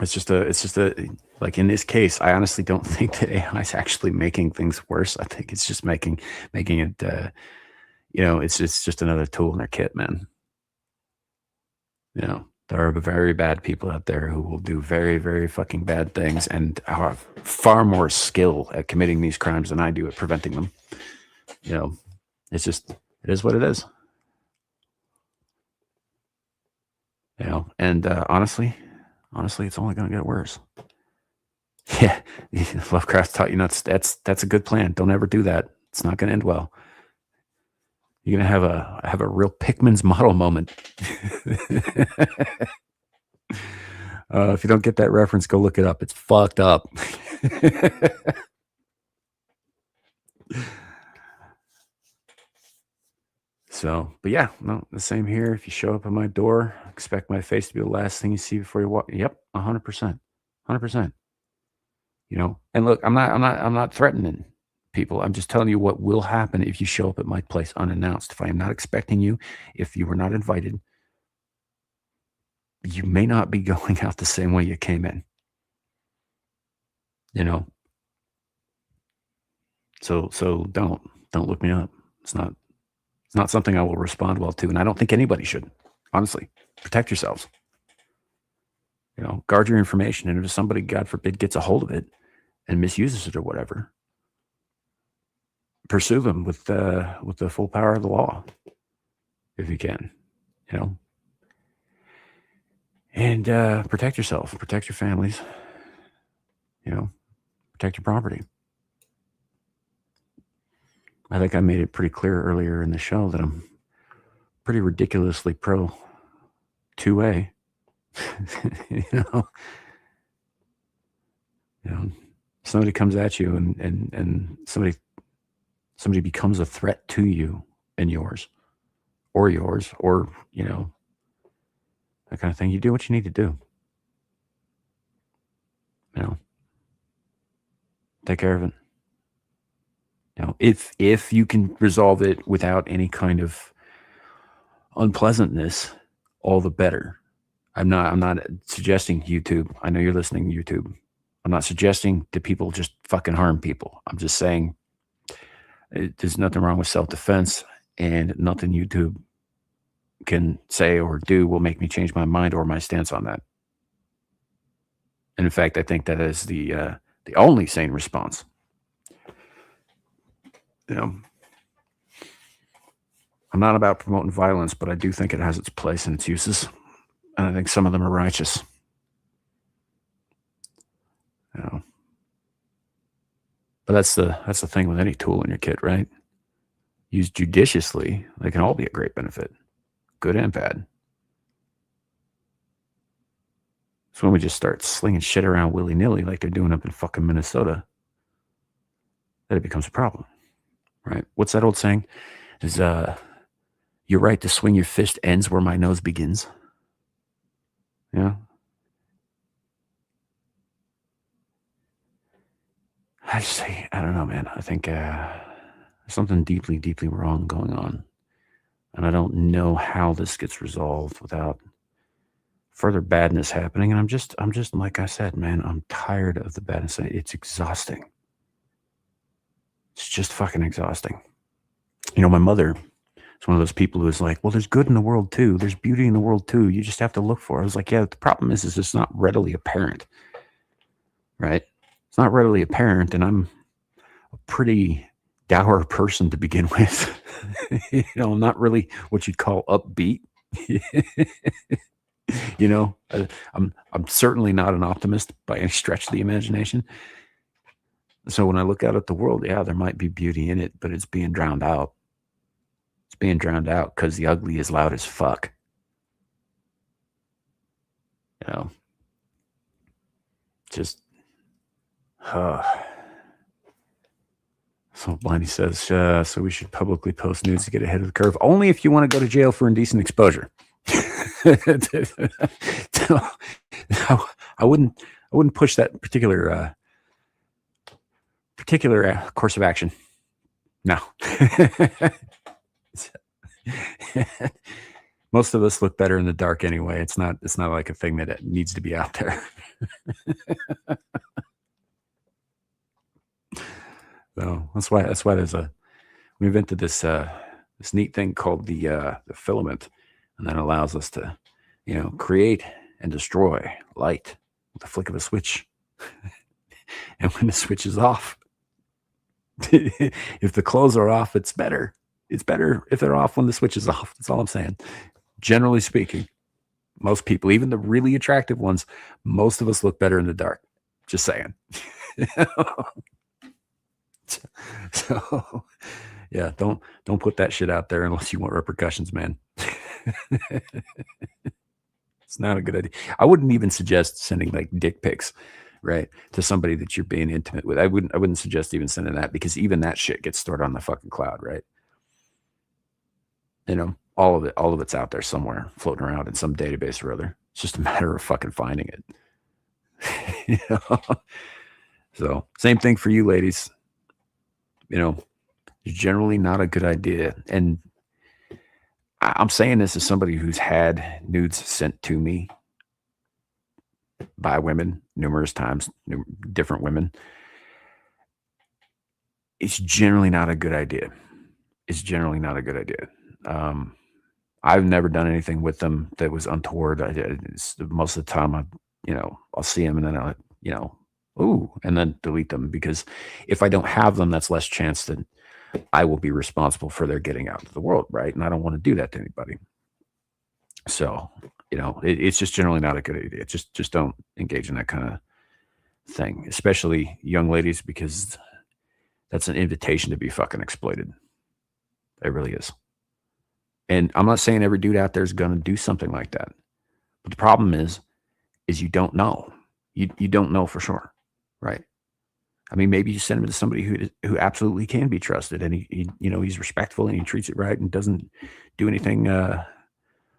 it's just a like in this case, I honestly don't think that AI is actually making things worse. I think it's just making it it's just another tool in their kit, man. There are very bad people out there who will do very, very fucking bad things and have far more skill at committing these crimes than I do at preventing them. It's just, it is what it is. And honestly, it's only going to get worse. Yeah, Lovecraft taught you not. That's a good plan. Don't ever do that. It's not going to end well. You're going to have a real Pickman's model moment. If you don't get that reference, go look it up. It's fucked up. So, but yeah, no, the same here. If you show up at my door, expect my face to be the last thing you see before you walk. Yep, 100%, 100%. And look, I'm not threatening people. I'm just telling you what will happen if you show up at my place unannounced. If I am not expecting you, if you were not invited, you may not be going out the same way you came in. So don't look me up. It's not something I will respond well to, and I don't think anybody should. Honestly, protect yourselves. Guard your information, and if somebody, God forbid, gets a hold of it and misuses it or whatever, pursue them with the full power of the law, if you can. And protect yourself, protect your families. Protect your property. I think I made it pretty clear earlier in the show that I'm pretty ridiculously pro 2A. You know, somebody comes at you and somebody becomes a threat to you and yours, or you know, that kind of thing. You do what you need to do. You know, take care of it. You know, if you can resolve it without any kind of unpleasantness, all the better. I'm not suggesting YouTube. I know you're listening to YouTube. I'm not suggesting that people just fucking harm people. I'm just saying there's nothing wrong with self-defense, and nothing YouTube can say or do will make me change my mind or my stance on that. And in fact, I think that is the only sane response. You know, I'm not about promoting violence, but I do think it has its place and its uses, and I think some of them are righteous. You know, but that's the thing with any tool in your kit, right? Used judiciously, they can all be a great benefit, good and bad. So when we just start slinging shit around willy-nilly like they're doing up in fucking Minnesota, that it becomes a problem, right? What's that old saying? Is you're right to swing your fist ends where my nose begins. Yeah. I don't know, man. I think there's something deeply, deeply wrong going on. And I don't know how this gets resolved without further badness happening. And I'm just like I said, man, I'm tired of the badness. It's exhausting. It's just fucking exhausting. You know, my mother is one of those people who is like, well, there's good in the world too. There's beauty in the world too. You just have to look for it. I was like, yeah, the problem is it's not readily apparent, right? It's not readily apparent. And I'm a pretty dour person to begin with. You know, I'm not really what you'd call upbeat. You know, I'm certainly not an optimist by any stretch of the imagination. So when I look out at the world, yeah, there might be beauty in it, but it's being drowned out. It's being drowned out because the ugly is loud as fuck. You know, just, So Blindy says, so we should publicly post nudes to get ahead of the curve. Only if you want to go to jail for indecent exposure. I wouldn't push that particular course of action. No. Most of us look better in the dark anyway. It's not like a thing that needs to be out there. So that's why we invented this neat thing called the filament, and that allows us to, you know, create and destroy light with the flick of a switch. And when the switch is off, if the clothes are off, it's better. It's better if they're off when the switch is off. That's all I'm saying. Generally speaking, most people, even the really attractive ones, most of us look better in the dark. Just saying. So yeah, don't put that shit out there unless you want repercussions, man. It's not a good idea. I wouldn't even suggest sending like dick pics, right, to somebody that you're being intimate with. I wouldn't suggest even sending that, because even that shit gets stored on the fucking cloud, right? You know, all of it's out there somewhere, floating around in some database or other. It's just a matter of fucking finding it. You know? So same thing for you ladies. You know, it's generally not a good idea. And I'm saying this as somebody who's had nudes sent to me by women numerous times, different women. It's generally not a good idea. It's generally not a good idea. I've never done anything with them that was untoward. Most of the time, I'll see them and then and then delete them, because if I don't have them, that's less chance that I will be responsible for their getting out into the world, right? And I don't want to do that to anybody. So, it's just generally not a good idea. Just don't engage in that kind of thing, especially young ladies, because that's an invitation to be fucking exploited. It really is. And I'm not saying every dude out there is going to do something like that. But the problem is you don't know. You don't know for sure, right? I mean, maybe you send him to somebody who absolutely can be trusted, and he he's respectful and he treats it right and doesn't do anything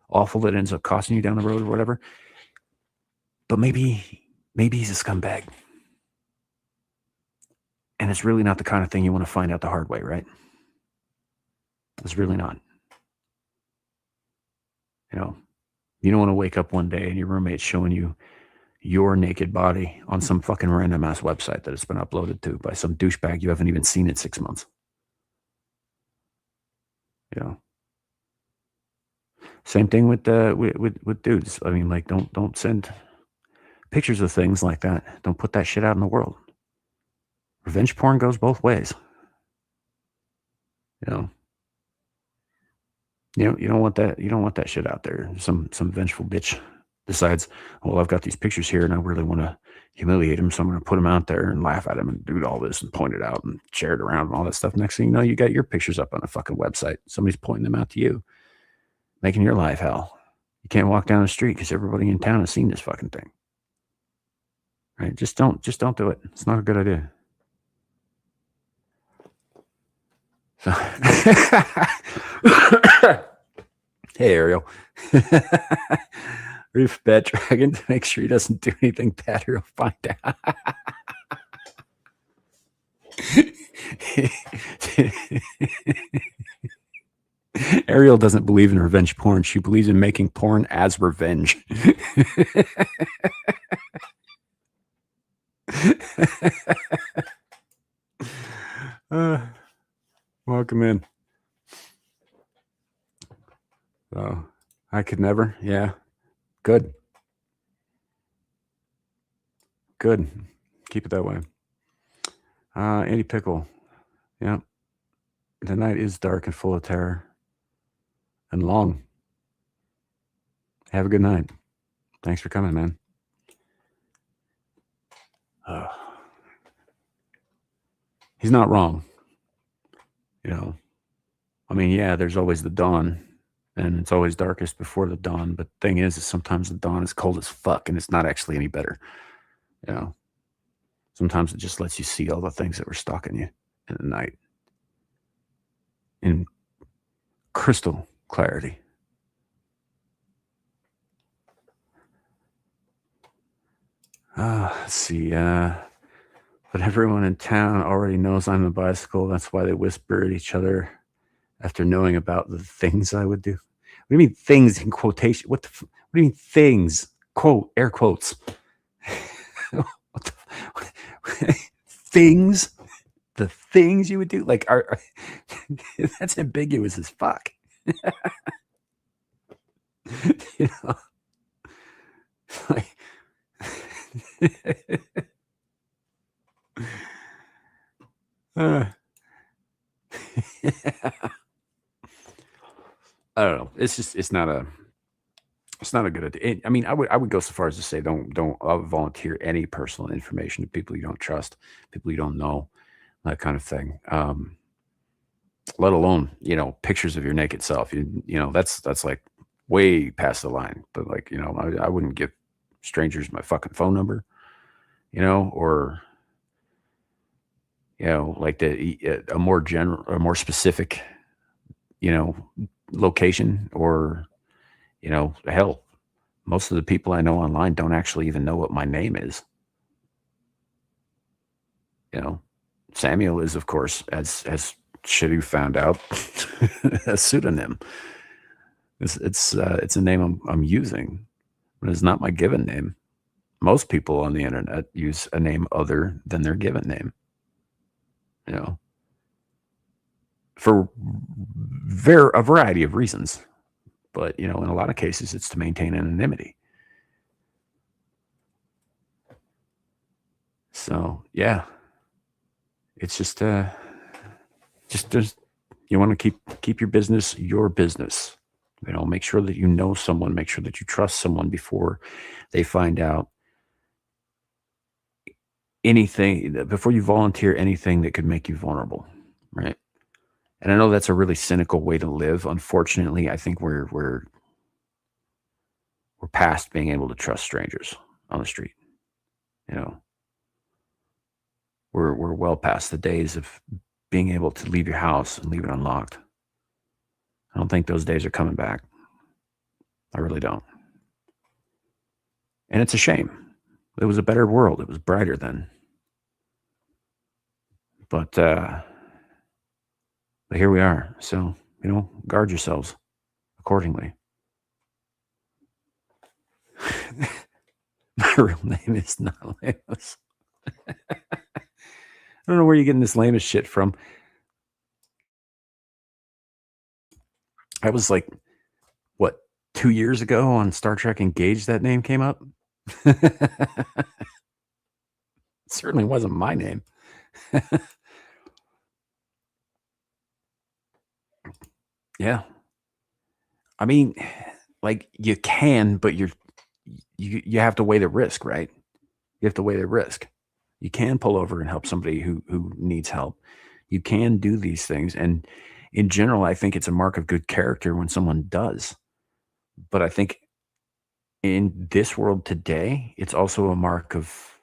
awful that ends up costing you down the road or whatever. But maybe he's a scumbag, and it's really not the kind of thing you want to find out the hard way, right? It's really not. You don't want to wake up one day and your roommate's showing you your naked body on some fucking random ass website that it's been uploaded to by some douchebag you haven't even seen in 6 months. Same thing with dudes. I mean, like, don't send pictures of things like that. Don't put that shit out in the world. Revenge porn goes both ways. You don't want that. You don't want that shit out there. Some vengeful bitch decides, well, I've got these pictures here and I really want to humiliate him, so I'm going to put them out there and laugh at him and do all this and point it out and share it around and all that stuff. Next thing you know, you got your pictures up on a fucking website. Somebody's pointing them out to you, making your life hell. You can't walk down the street because everybody in town has seen this fucking thing. Right? Just don't do it. It's not a good idea. So hey, Ariel. Roof bed dragon to make sure he doesn't do anything bad or he'll find out. Ariel doesn't believe in revenge porn. She believes in making porn as revenge. Welcome in. So I could never. Yeah. Good. Keep it that way. Andy Pickle. Yeah. The night is dark and full of terror. And long. Have a good night. Thanks for coming, man. He's not wrong. I mean, yeah, there's always the dawn, and it's always darkest before the dawn. But the thing is sometimes the dawn is cold as fuck, and it's not actually any better. Sometimes it just lets you see all the things that were stalking you in the night in crystal clarity. Let's see. But everyone in town already knows I'm a bicycle. That's why they whisper at each other after knowing about the things I would do. What do you mean things in quotation? What do you mean things? Quote, air quotes. Things? The things you would do? Like, that's ambiguous as fuck. Like, I don't know. It's not a good idea. I mean, I would go so far as to say don't volunteer any personal information to people you don't trust, people you don't know, that kind of thing. Let alone, pictures of your naked self. That's like way past the line. But like, I wouldn't give strangers my fucking phone number, or like a more general or more specific, location, or hell, most of the people I know online don't actually even know what my name is. Samuel is, of course, as Shidu found out, a pseudonym. It's a name I'm using, but it's not my given name. Most people on the internet use a name other than their given name. For a variety of reasons. But, in a lot of cases, it's to maintain anonymity. So, yeah. It's just you want to keep your business. Make sure that you know someone. Make sure that you trust someone before they find out anything, before you volunteer anything that could make you vulnerable, right? And I know that's a really cynical way to live. Unfortunately, I think we're past being able to trust strangers on the street. we're well past the days of being able to leave your house and leave it unlocked. I don't think those days are coming back. I really don't. And it's a shame. It was a better world. It was brighter then. But here we are. So, guard yourselves accordingly. My real name is not Lamos. I don't know where you're getting this lamest shit from. I was like, 2 years ago on Star Trek Engage that name came up? It certainly wasn't my name. Yeah. I mean, like, you can, but you have to weigh the risk, right? You have to weigh the risk. You can pull over and help somebody who needs help. You can do these things. And in general, I think it's a mark of good character when someone does. But I think in this world today, it's also a mark of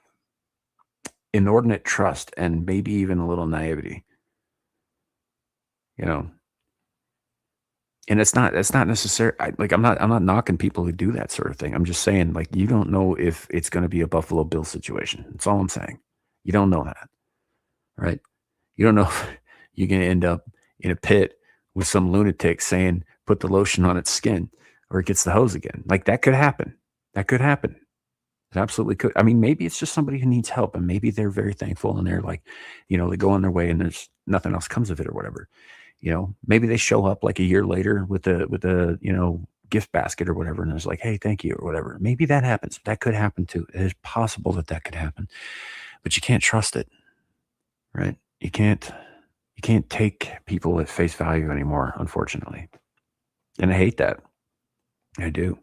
inordinate trust and maybe even a little naivety. And it's not necessary. I'm not knocking people who do that sort of thing. I'm just saying, like, you don't know if it's going to be a Buffalo Bill situation. That's all I'm saying. You don't know that, right? You don't know if you're going to end up in a pit with some lunatic saying, put the lotion on its skin, or it gets the hose again. Like, that could happen. That could happen. It absolutely could. I mean, maybe it's just somebody who needs help, and maybe they're very thankful, and they're like, they go on their way and there's nothing else comes of it or whatever. Maybe they show up like a year later with a gift basket or whatever, and it's like, hey, thank you or whatever. Maybe that happens. That could happen too. It is possible that could happen, but you can't trust it, right? You can't take people at face value anymore, unfortunately. And I hate that. I do.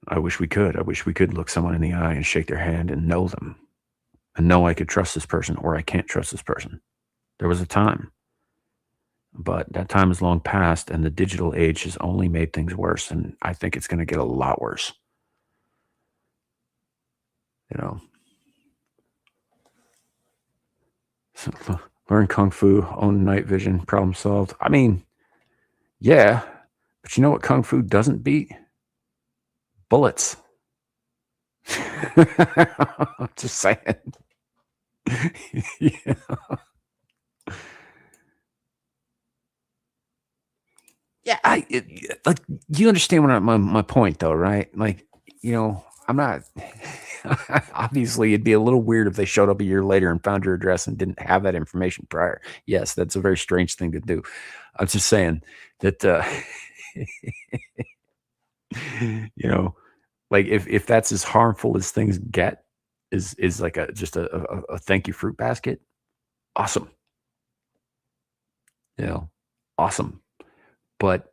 I wish we could. I wish we could look someone in the eye and shake their hand and know them and know I could trust this person or I can't trust this person. There was a time, but that time is long past, and the digital age has only made things worse. And I think it's going to get a lot worse. So, learn Kung Fu, own night vision, problem solved. I mean, yeah, but you know what Kung Fu doesn't beat? Bullets. Just saying. Yeah. Yeah, like, you understand what my point, though, right? Like, I'm not. Obviously, it'd be a little weird if they showed up a year later and found your address and didn't have that information prior. Yes, that's a very strange thing to do. I'm just saying that, like, if that's as harmful as things get, is like just a thank you fruit basket. Awesome. Awesome. But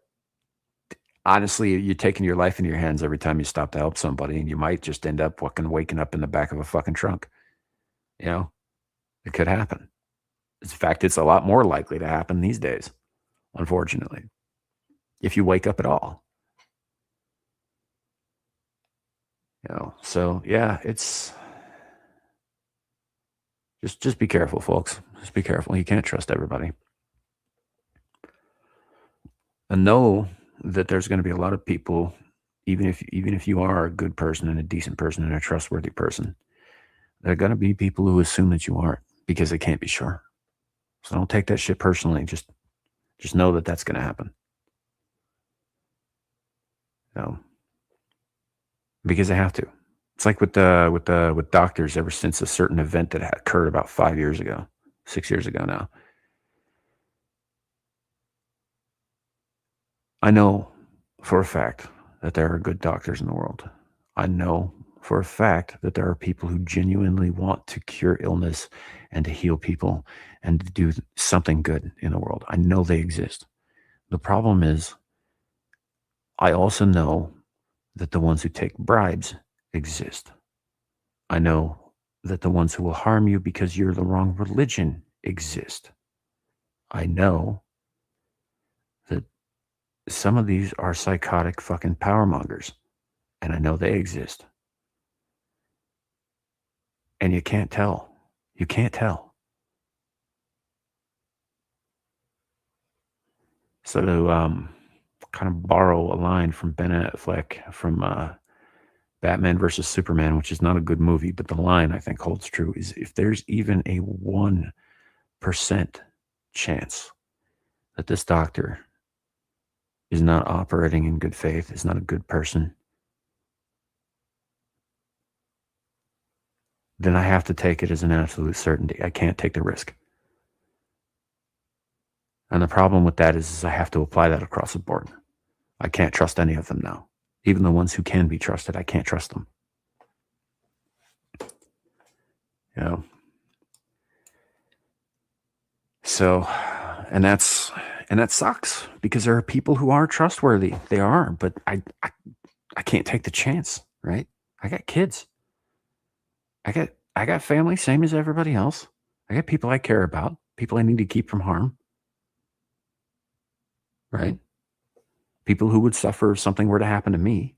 honestly, you're taking your life into your hands every time you stop to help somebody, and you might just end up waking up in the back of a fucking trunk. It could happen. In fact, it's a lot more likely to happen these days, unfortunately, if you wake up at all. So yeah, it's just be careful, folks. Just be careful. You can't trust everybody. And know that there's going to be a lot of people, even if you are a good person and a decent person and a trustworthy person, there are going to be people who assume that you aren't because they can't be sure. So don't take that shit personally. Just know that that's going to happen. Because they have to. It's like with doctors ever since a certain event that occurred about 6 years ago now. I know for a fact that there are good doctors in the world. I know for a fact that there are people who genuinely want to cure illness and to heal people and to do something good in the world. I know they exist. The problem is, I also know that the ones who take bribes exist. I know that the ones who will harm you because you're the wrong religion exist. I know that some of these are psychotic fucking power mongers, and I know they exist. And you can't tell. You can't tell. So to kind of borrow a line from Ben Affleck from Batman versus Superman, which is not a good movie, but the line I think holds true, is if there's even a 1% chance that this doctor is not operating in good faith, is not a good person, then I have to take it as an absolute certainty. I can't take the risk. And the problem with that is I have to apply that across the board. I can't trust any of them now. Even the ones who can be trusted, I can't trust them. You know? So, and that sucks because there are people who are trustworthy. They are, but I can't take the chance, right? I got kids. I got family, same as everybody else. I got people I care about, people I need to keep from harm. Right? People who would suffer if something were to happen to me.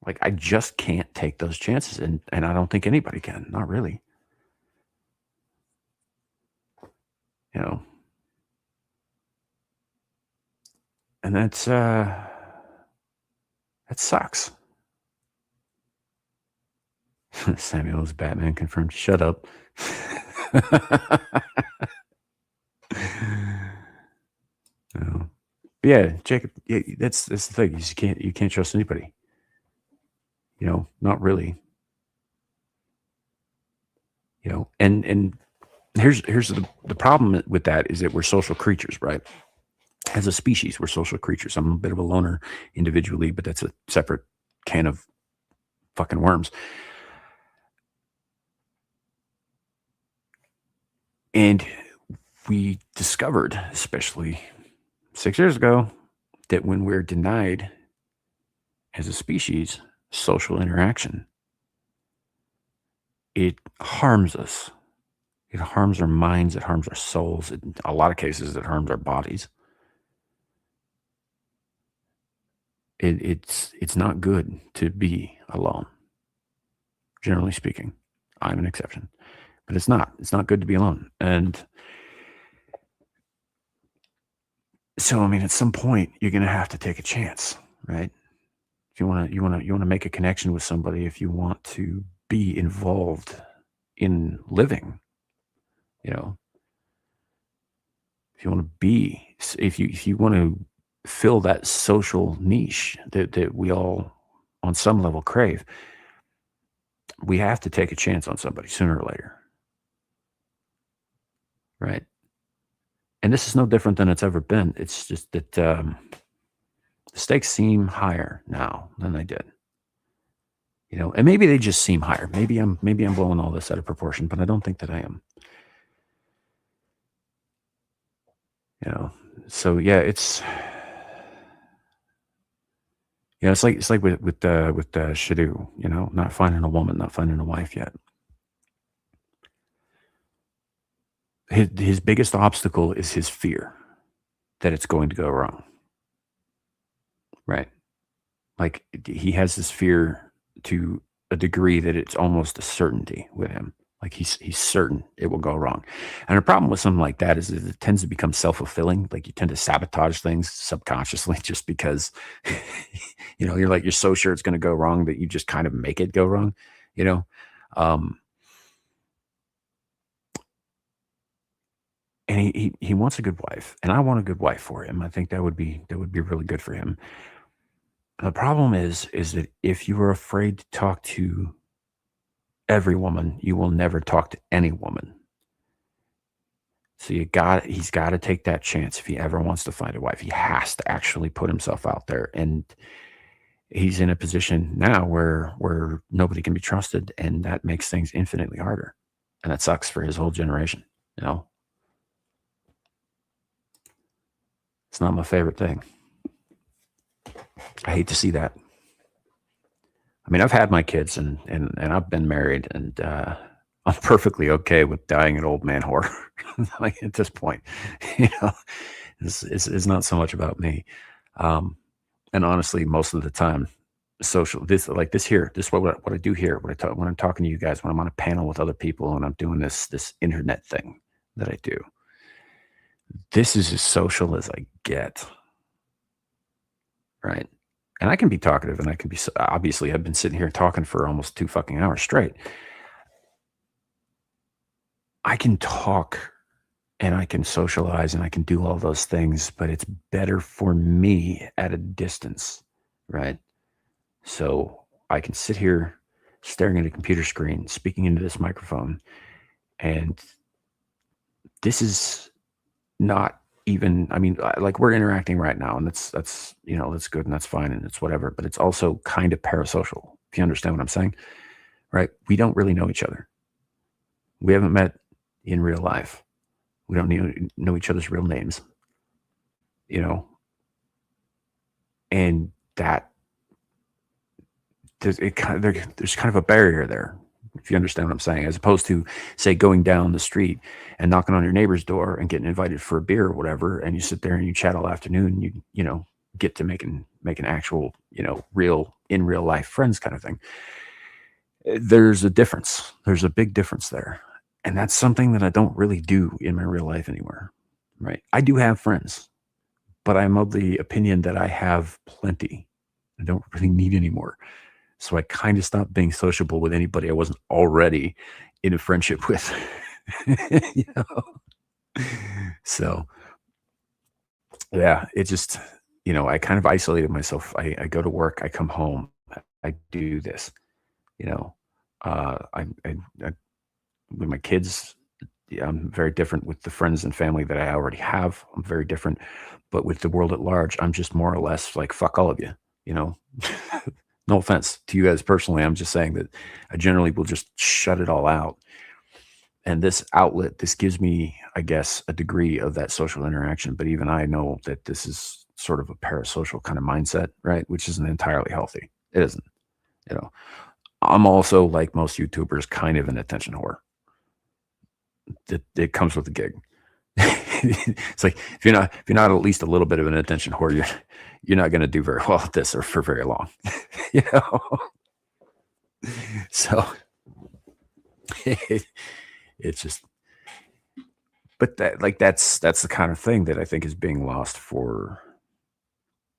Like, I just can't take those chances, and I don't think anybody can. Not really. You know. And that sucks. Samuel's Batman confirmed. Shut up. No. Yeah, Jacob. Yeah, that's the thing. You can't trust anybody. You know, not really. You know, and here's the problem with that is that we're social creatures, right? As a species, we're social creatures. I'm a bit of a loner individually, but that's a separate can of fucking worms. And we discovered, especially 6 years ago, that when we're denied as a species social interaction, it harms us. It harms our minds. It harms our souls. In a lot of cases, it harms our bodies. It's not good to be alone. Generally speaking, I'm an exception, but it's not good to be alone. And so, I mean, at some point, you're going to have to take a chance, right? If you want to make a connection with somebody, if you want to be involved in living, you know, if you want to fill that social niche that we all on some level crave, we have to take a chance on somebody sooner or later, right? And this is no different than it's ever been. It's just that the stakes seem higher now than they did. You know, and maybe they just seem higher. Maybe I'm blowing all this out of proportion, but I don't think that I am. You know, so yeah, it's like with Shadu, you know, not finding a woman, not finding a wife yet. His biggest obstacle is his fear that it's going to go wrong. Right? Like, he has this fear to a degree that it's almost a certainty with him. Like, he's certain it will go wrong. And the problem with something like that is that it tends to become self-fulfilling. Like, you tend to sabotage things subconsciously just because, you know, you're so sure it's going to go wrong that you just kind of make it go wrong, you know? And he wants a good wife, and I want a good wife for him. I think that would be really good for him. The problem is that if you are afraid to talk to every woman, you will never talk to any woman. So he's got to take that chance if he ever wants to find a wife. He has to actually put himself out there, and he's in a position now where nobody can be trusted, and that makes things infinitely harder, and that sucks for his whole generation. You know, it's not my favorite thing. I hate to see that. I mean, I've had my kids and I've been married, and I'm perfectly okay with dying an old man whore. Like, at this point, you know, it's not so much about me. And honestly, most of the time, social, this here, this what I do here, when I'm talking to you guys, when I'm on a panel with other people and I'm doing this internet thing that I do. This is as social as I get, right? And I can be talkative, and I can be, obviously I've been sitting here talking for almost 2 fucking hours straight. I can talk and I can socialize and I can do all those things, but it's better for me at a distance, right? So I can sit here staring at a computer screen, speaking into this microphone, and this is not even, I mean, like, we're interacting right now, and that's you know, that's good and that's fine and it's whatever, but it's also kind of parasocial, if you understand what I'm saying, right? We don't really know each other. We haven't met in real life. We don't know each other's real names, you know, and that there's kind of a barrier there, if you understand what I'm saying, as opposed to, say, going down the street and knocking on your neighbor's door and getting invited for a beer or whatever, and you sit there and you chat all afternoon, and you know, get to making actual, you know, in real life friends kind of thing. There's a difference. There's a big difference there. And that's something that I don't really do in my real life anymore, right? I do have friends, but I'm of the opinion that I have plenty. I don't really need any more. So I kind of stopped being sociable with anybody I wasn't already in a friendship with. You know? So, yeah, it just, you know, I kind of isolated myself. I go to work, I come home, I do this, you know. I with my kids, yeah, I'm very different. With the friends and family that I already have, I'm very different. But with the world at large, I'm just more or less like, fuck all of you, you know. No offense to you guys personally. I'm just saying that I generally will just shut it all out. And this outlet, this gives me, I guess, a degree of that social interaction. But even I know that this is sort of a parasocial kind of mindset, right? Which isn't entirely healthy. It isn't, you know. I'm also, like most YouTubers, kind of an attention whore. It comes with the gig. It's like, if you're not at least a little bit of an attention whore, you're not going to do very well at this or for very long. You know. So it's just, but that's the kind of thing that I think is being lost for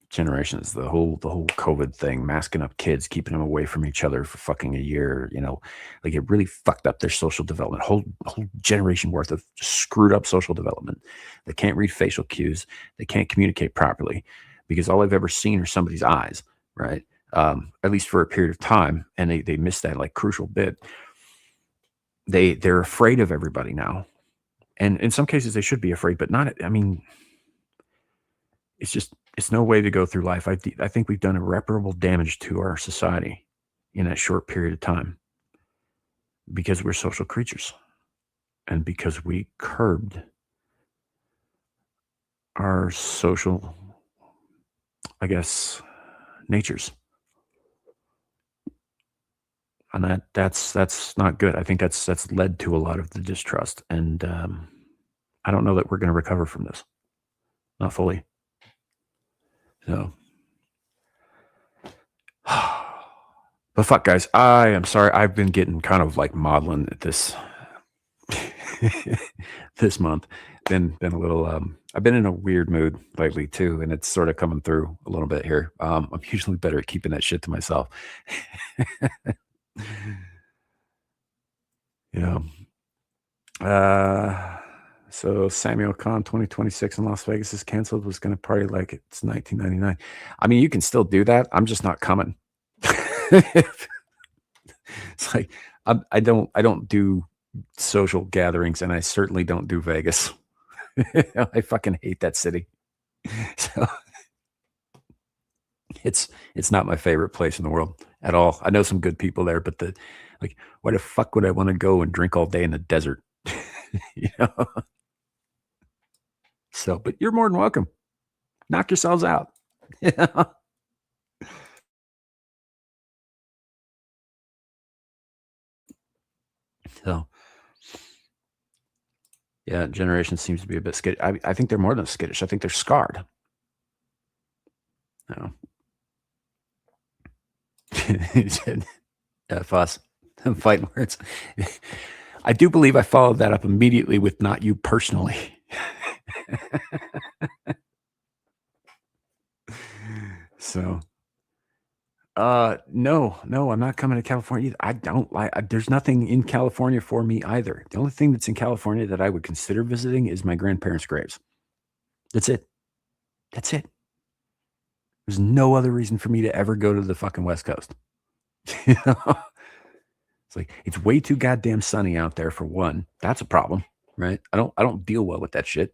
generations. The whole COVID thing, masking up kids, keeping them away from each other for fucking a year, you know, like, it really fucked up their social development. Whole generation worth of screwed up social development. They can't read facial cues. They can't communicate properly because all I've ever seen are somebody's eyes, right? At least for a period of time, and they missed that, like, crucial bit. They're afraid of everybody now, and in some cases they should be afraid, but not. I mean, it's no way to go through life. I think we've done irreparable damage to our society in that short period of time because we're social creatures and because we curbed our social, I guess, natures. And that's not good. I think that's led to a lot of the distrust. And I don't know that we're going to recover from this. Not fully. So, but fuck, guys, I am sorry. I've been getting kind of like maudlin at this this month. Been a little. I've been in a weird mood lately too, and it's sort of coming through a little bit here. I'm usually better at keeping that shit to myself. You know. So Samuel Khan 2026 in Las Vegas is canceled. Was going to party like it's 1999. I mean, you can still do that. I'm just not coming. It's like, I don't do social gatherings, and I certainly don't do Vegas. I fucking hate that city. So it's not my favorite place in the world at all. I know some good people there, but why the fuck would I want to go and drink all day in the desert? You know. So, but you're more than welcome. Knock yourselves out. Yeah. So, yeah, generation seems to be a bit skittish. I think they're more than skittish. I think they're scarred. You know. Fuss. Fighting words. I do believe I followed that up immediately with not you personally. So, no, I'm not coming to California either. I don't like, there's nothing in California for me either. The only thing that's in California that I would consider visiting is my grandparents' graves. That's it. That's it. There's no other reason for me to ever go to the fucking West Coast. You know? It's like, it's way too goddamn sunny out there for one. That's a problem, right? I don't deal well with that shit.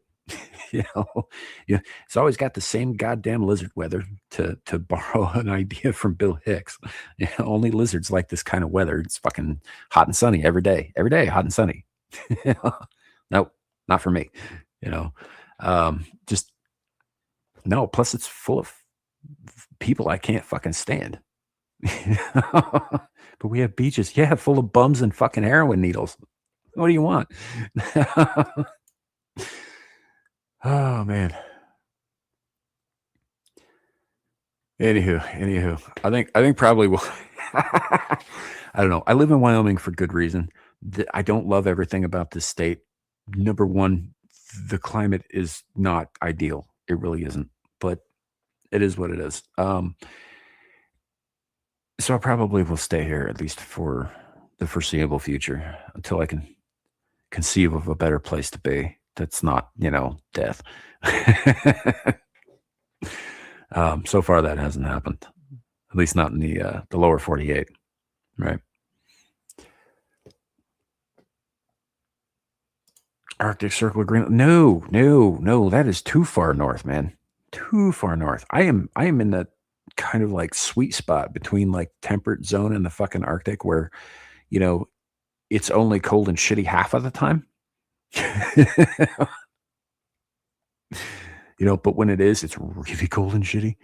You know, yeah, it's always got the same goddamn lizard weather, to borrow an idea from Bill Hicks. You know, only lizards like this kind of weather. It's fucking hot and sunny every day, hot and sunny. You know? Nope, not for me. You know, just no. Plus, it's full of people I can't fucking stand. But we have beaches, yeah, full of bums and fucking heroin needles. What do you want? Oh man. Anywho, I think probably will. I don't know. I live in Wyoming for good reason. I don't love everything about this state. Number one, the climate is not ideal. It really isn't, but it is what it is. So I probably will stay here at least for the foreseeable future until I can conceive of a better place to be. That's not, death. So far that hasn't happened, at least not in the lower 48, right? Arctic Circle of Greenland. No, that is too far north, man. Too far north. I am in the kind of like sweet spot between like temperate zone and the fucking Arctic where, it's only cold and shitty half of the time. But when it is, it's really cold and shitty.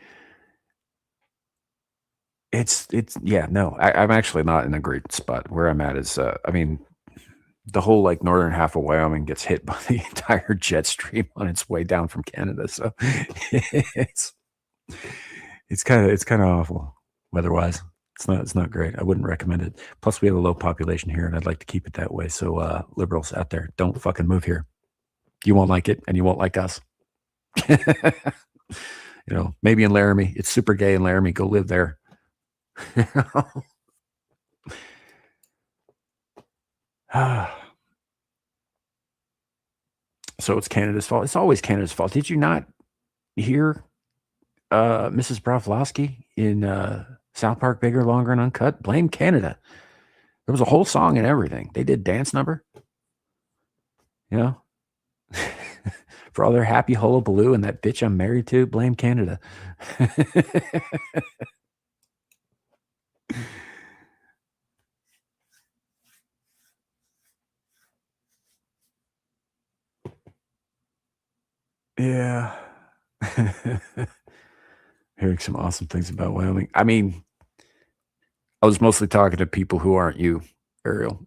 I'm actually not in a great spot. Where I'm at is, the whole like northern half of Wyoming gets hit by the entire jet stream on its way down from Canada. So it's kind of awful weather-wise. It's not great. I wouldn't recommend it. Plus, we have a low population here, and I'd like to keep it that way. So, liberals out there, don't fucking move here. You won't like it, and you won't like us. Maybe in Laramie. It's super gay in Laramie. Go live there. So it's Canada's fault. It's always Canada's fault. Did you not hear Mrs. Broflovsky in South Park, Bigger, Longer, and Uncut? Blame Canada. There was a whole song and everything. They did dance number. For all their happy hullabaloo and that bitch I'm married to, blame Canada. Yeah. Hearing some awesome things about Wyoming. I mean, I was mostly talking to people who aren't you, Ariel.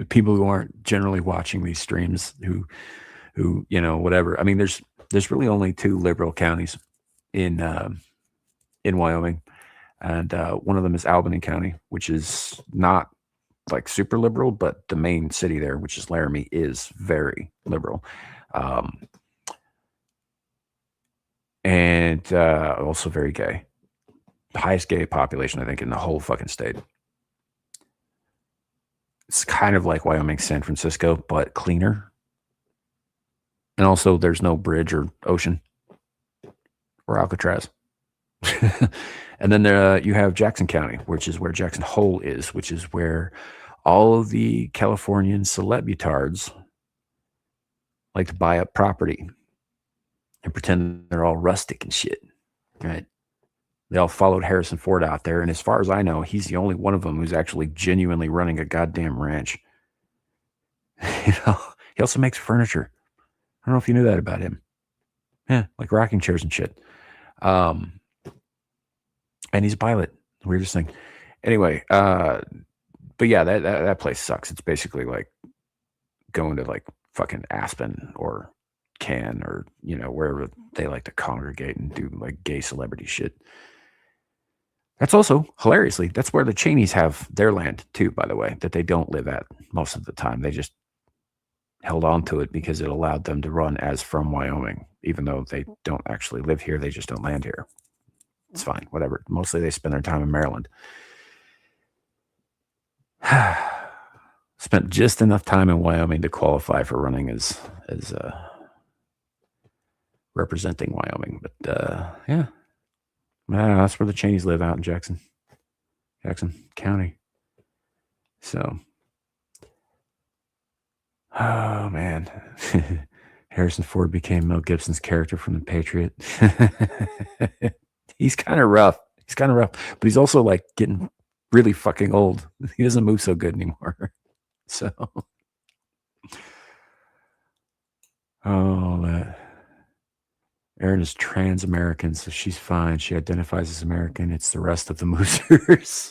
People who aren't generally watching these streams, who whatever. I mean, there's really only 2 liberal counties in Wyoming, and one of them is Albany County, which is not like super liberal, but the main city there, which is Laramie, is very liberal. And also very gay. The highest gay population, I think, in the whole fucking state. It's kind of like Wyoming, San Francisco, but cleaner. And also, there's no bridge or ocean or Alcatraz. And then you have Jackson County, which is where Jackson Hole is, which is where all of the Californian celebutards like to buy up property and pretend they're all rustic and shit, right? They all followed Harrison Ford out there, and as far as I know, he's the only one of them who's actually genuinely running a goddamn ranch. He also makes furniture. I don't know if you knew that about him. Yeah, like rocking chairs and shit. And he's a pilot. Weirdest thing. Anyway, but yeah, that place sucks. It's basically like going to like fucking Aspen or Cannes or wherever they like to congregate and do like gay celebrity shit. That's also, hilariously, that's where the Cheneys have their land too, by the way, that they don't live at most of the time. They just held on to it because it allowed them to run as from Wyoming, even though they don't actually live here. They just don't land here. It's fine, whatever. Mostly they spend their time in Maryland. Spent just enough time in Wyoming to qualify for running as representing Wyoming. But yeah, that's where the Cheneys live, out in Jackson County. So, oh man, Harrison Ford became Mel Gibson's character from The Patriot. He's kind of rough. But he's also like getting really fucking old. He doesn't move so good anymore. So, that Erin is trans American, so she's fine. She identifies as American. It's the rest of the Moosers.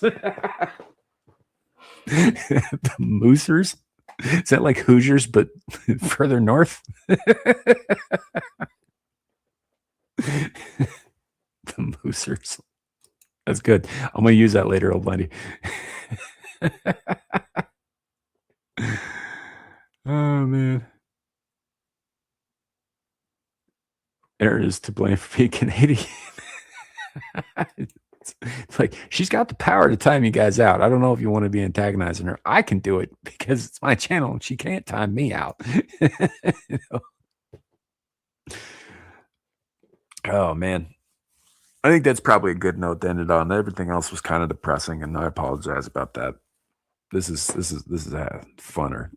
The Moosers? Is that like Hoosiers, but further north? The Moosers. That's good. I'm going to use that later, old lady. Oh, man. Erin is to blame for being Canadian. It's like, she's got the power to time you guys out. I don't know if you want to be antagonizing her. I can do it because it's my channel and she can't time me out. You know? Oh, man. I think that's probably a good note to end it on. Everything else was kind of depressing, and I apologize about that. This is funner.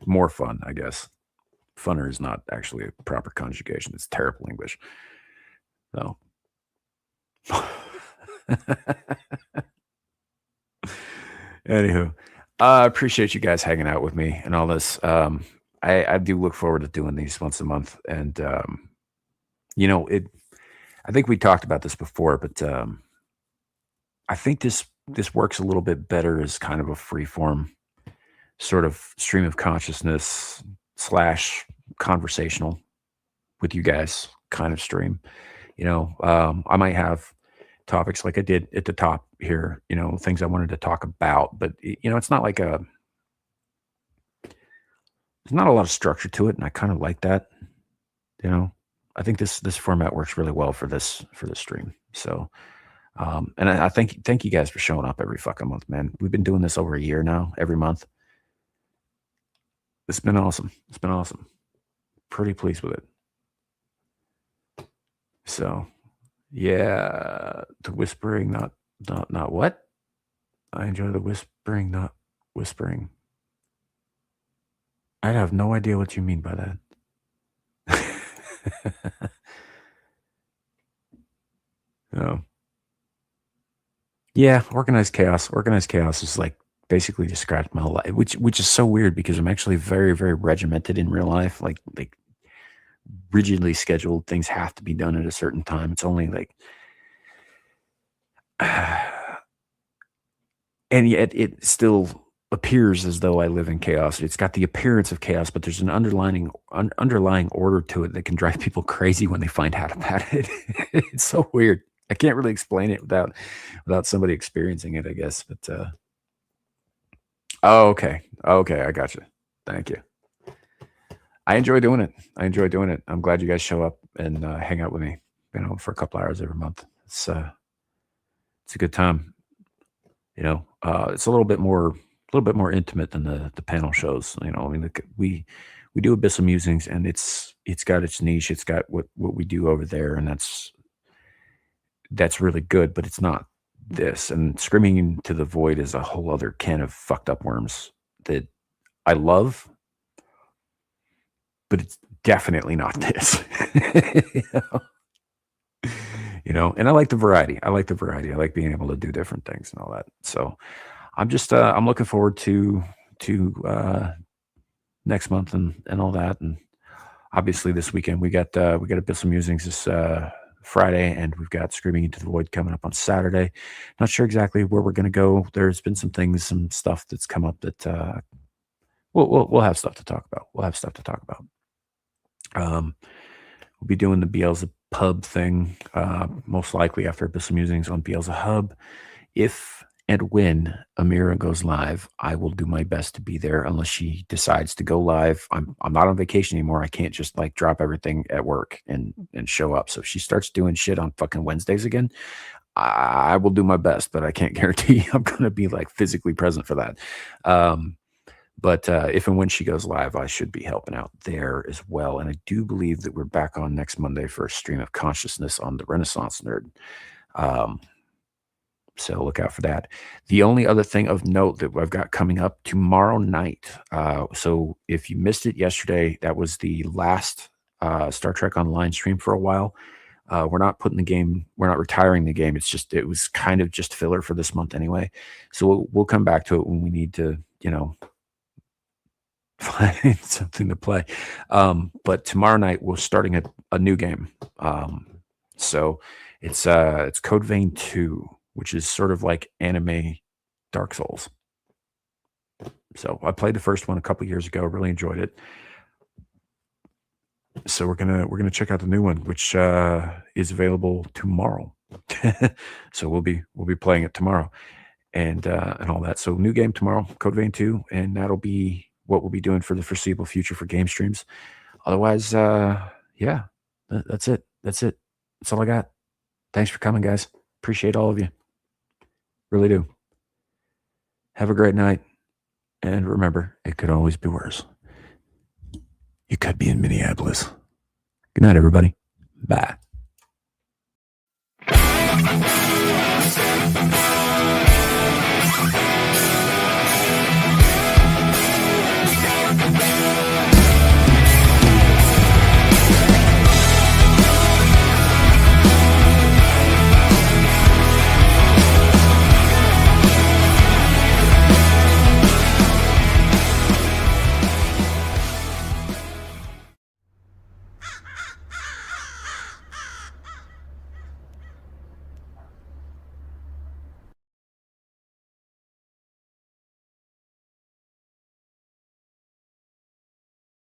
More fun, I guess. Funner is not actually a proper conjugation. It's terrible English. So, anywho, I appreciate you guys hanging out with me and all this. I do look forward to doing these once a month, and I think we talked about this before, but I think this works a little bit better as kind of a free form sort of stream of consciousness / conversational with you guys kind of stream. I might have topics like I did at the top here, things I wanted to talk about, but it's not like there's not a lot of structure to it. And I kind of like that, I think this format works really well for this stream. So, and I thank you guys for showing up every fucking month, man. We've been doing this over a year now, every month. It's been awesome. Pretty pleased with it. So, yeah, the whispering, not what? I enjoy the whispering, not whispering. I have no idea what you mean by that. So, yeah, organized chaos. Organized chaos is like basically described my whole life, which is so weird because I'm actually very, very regimented in real life. Like rigidly scheduled. Things have to be done at a certain time. It's only like, and yet it still appears as though I live in chaos. It's got the appearance of chaos, but there's an underlying order to it that can drive people crazy when they find out about it. It's so weird. I can't really explain it without somebody experiencing it, I guess. But okay, I got you. Thank you. I enjoy doing it. I'm glad you guys show up and hang out with me, for a couple hours every month. It's a good time. It's a little bit more intimate than the panel shows. We do Abyssal Musings, and it's got its niche. It's got what we do over there, and that's really good, but it's not this. And Screaming into the Void is a whole other can of fucked up worms that I love, but it's definitely not this. And I like the variety. I like being able to do different things and all that. So I'm just I'm looking forward to next month and all that. And obviously this weekend we got Abyssal Musings this Friday, and we've got Screaming into the Void coming up on Saturday. Not sure exactly where we're going to go. There's been some stuff that's come up that we'll have stuff to talk about. We'll be doing the Beelzebub thing most likely after Abyssal Musings on Beelzebub, If and when Amira goes live, I will do my best to be there unless she decides to go live. I'm not on vacation anymore. I can't just like drop everything at work and show up. So if she starts doing shit on fucking Wednesdays again, I will do my best, but I can't guarantee I'm going to be like physically present for that. But if and when she goes live, I should be helping out there as well. And I do believe that we're back on next Monday for a stream of consciousness on the Renaissance Nerd. So look out for that. The only other thing of note that I've got coming up tomorrow night. So if you missed it yesterday, that was the last Star Trek Online stream for a while. We're not retiring the game. It was kind of just filler for this month anyway. So we'll come back to it when we need to, find something to play. But tomorrow night we're starting a new game. So it's Code Vein 2, which is sort of like anime Dark Souls. So I played the first one a couple years ago, really enjoyed it. So we're gonna check out the new one, which is available tomorrow. So we'll be playing it tomorrow, and all that. So new game tomorrow, Code Vein 2, and that'll be what we'll be doing for the foreseeable future for game streams. Otherwise, yeah, that's it. That's all I got. Thanks for coming, guys. Appreciate all of you. Really do. Have a great night. And remember, it could always be worse. You could be in Minneapolis. Good night, everybody. Bye.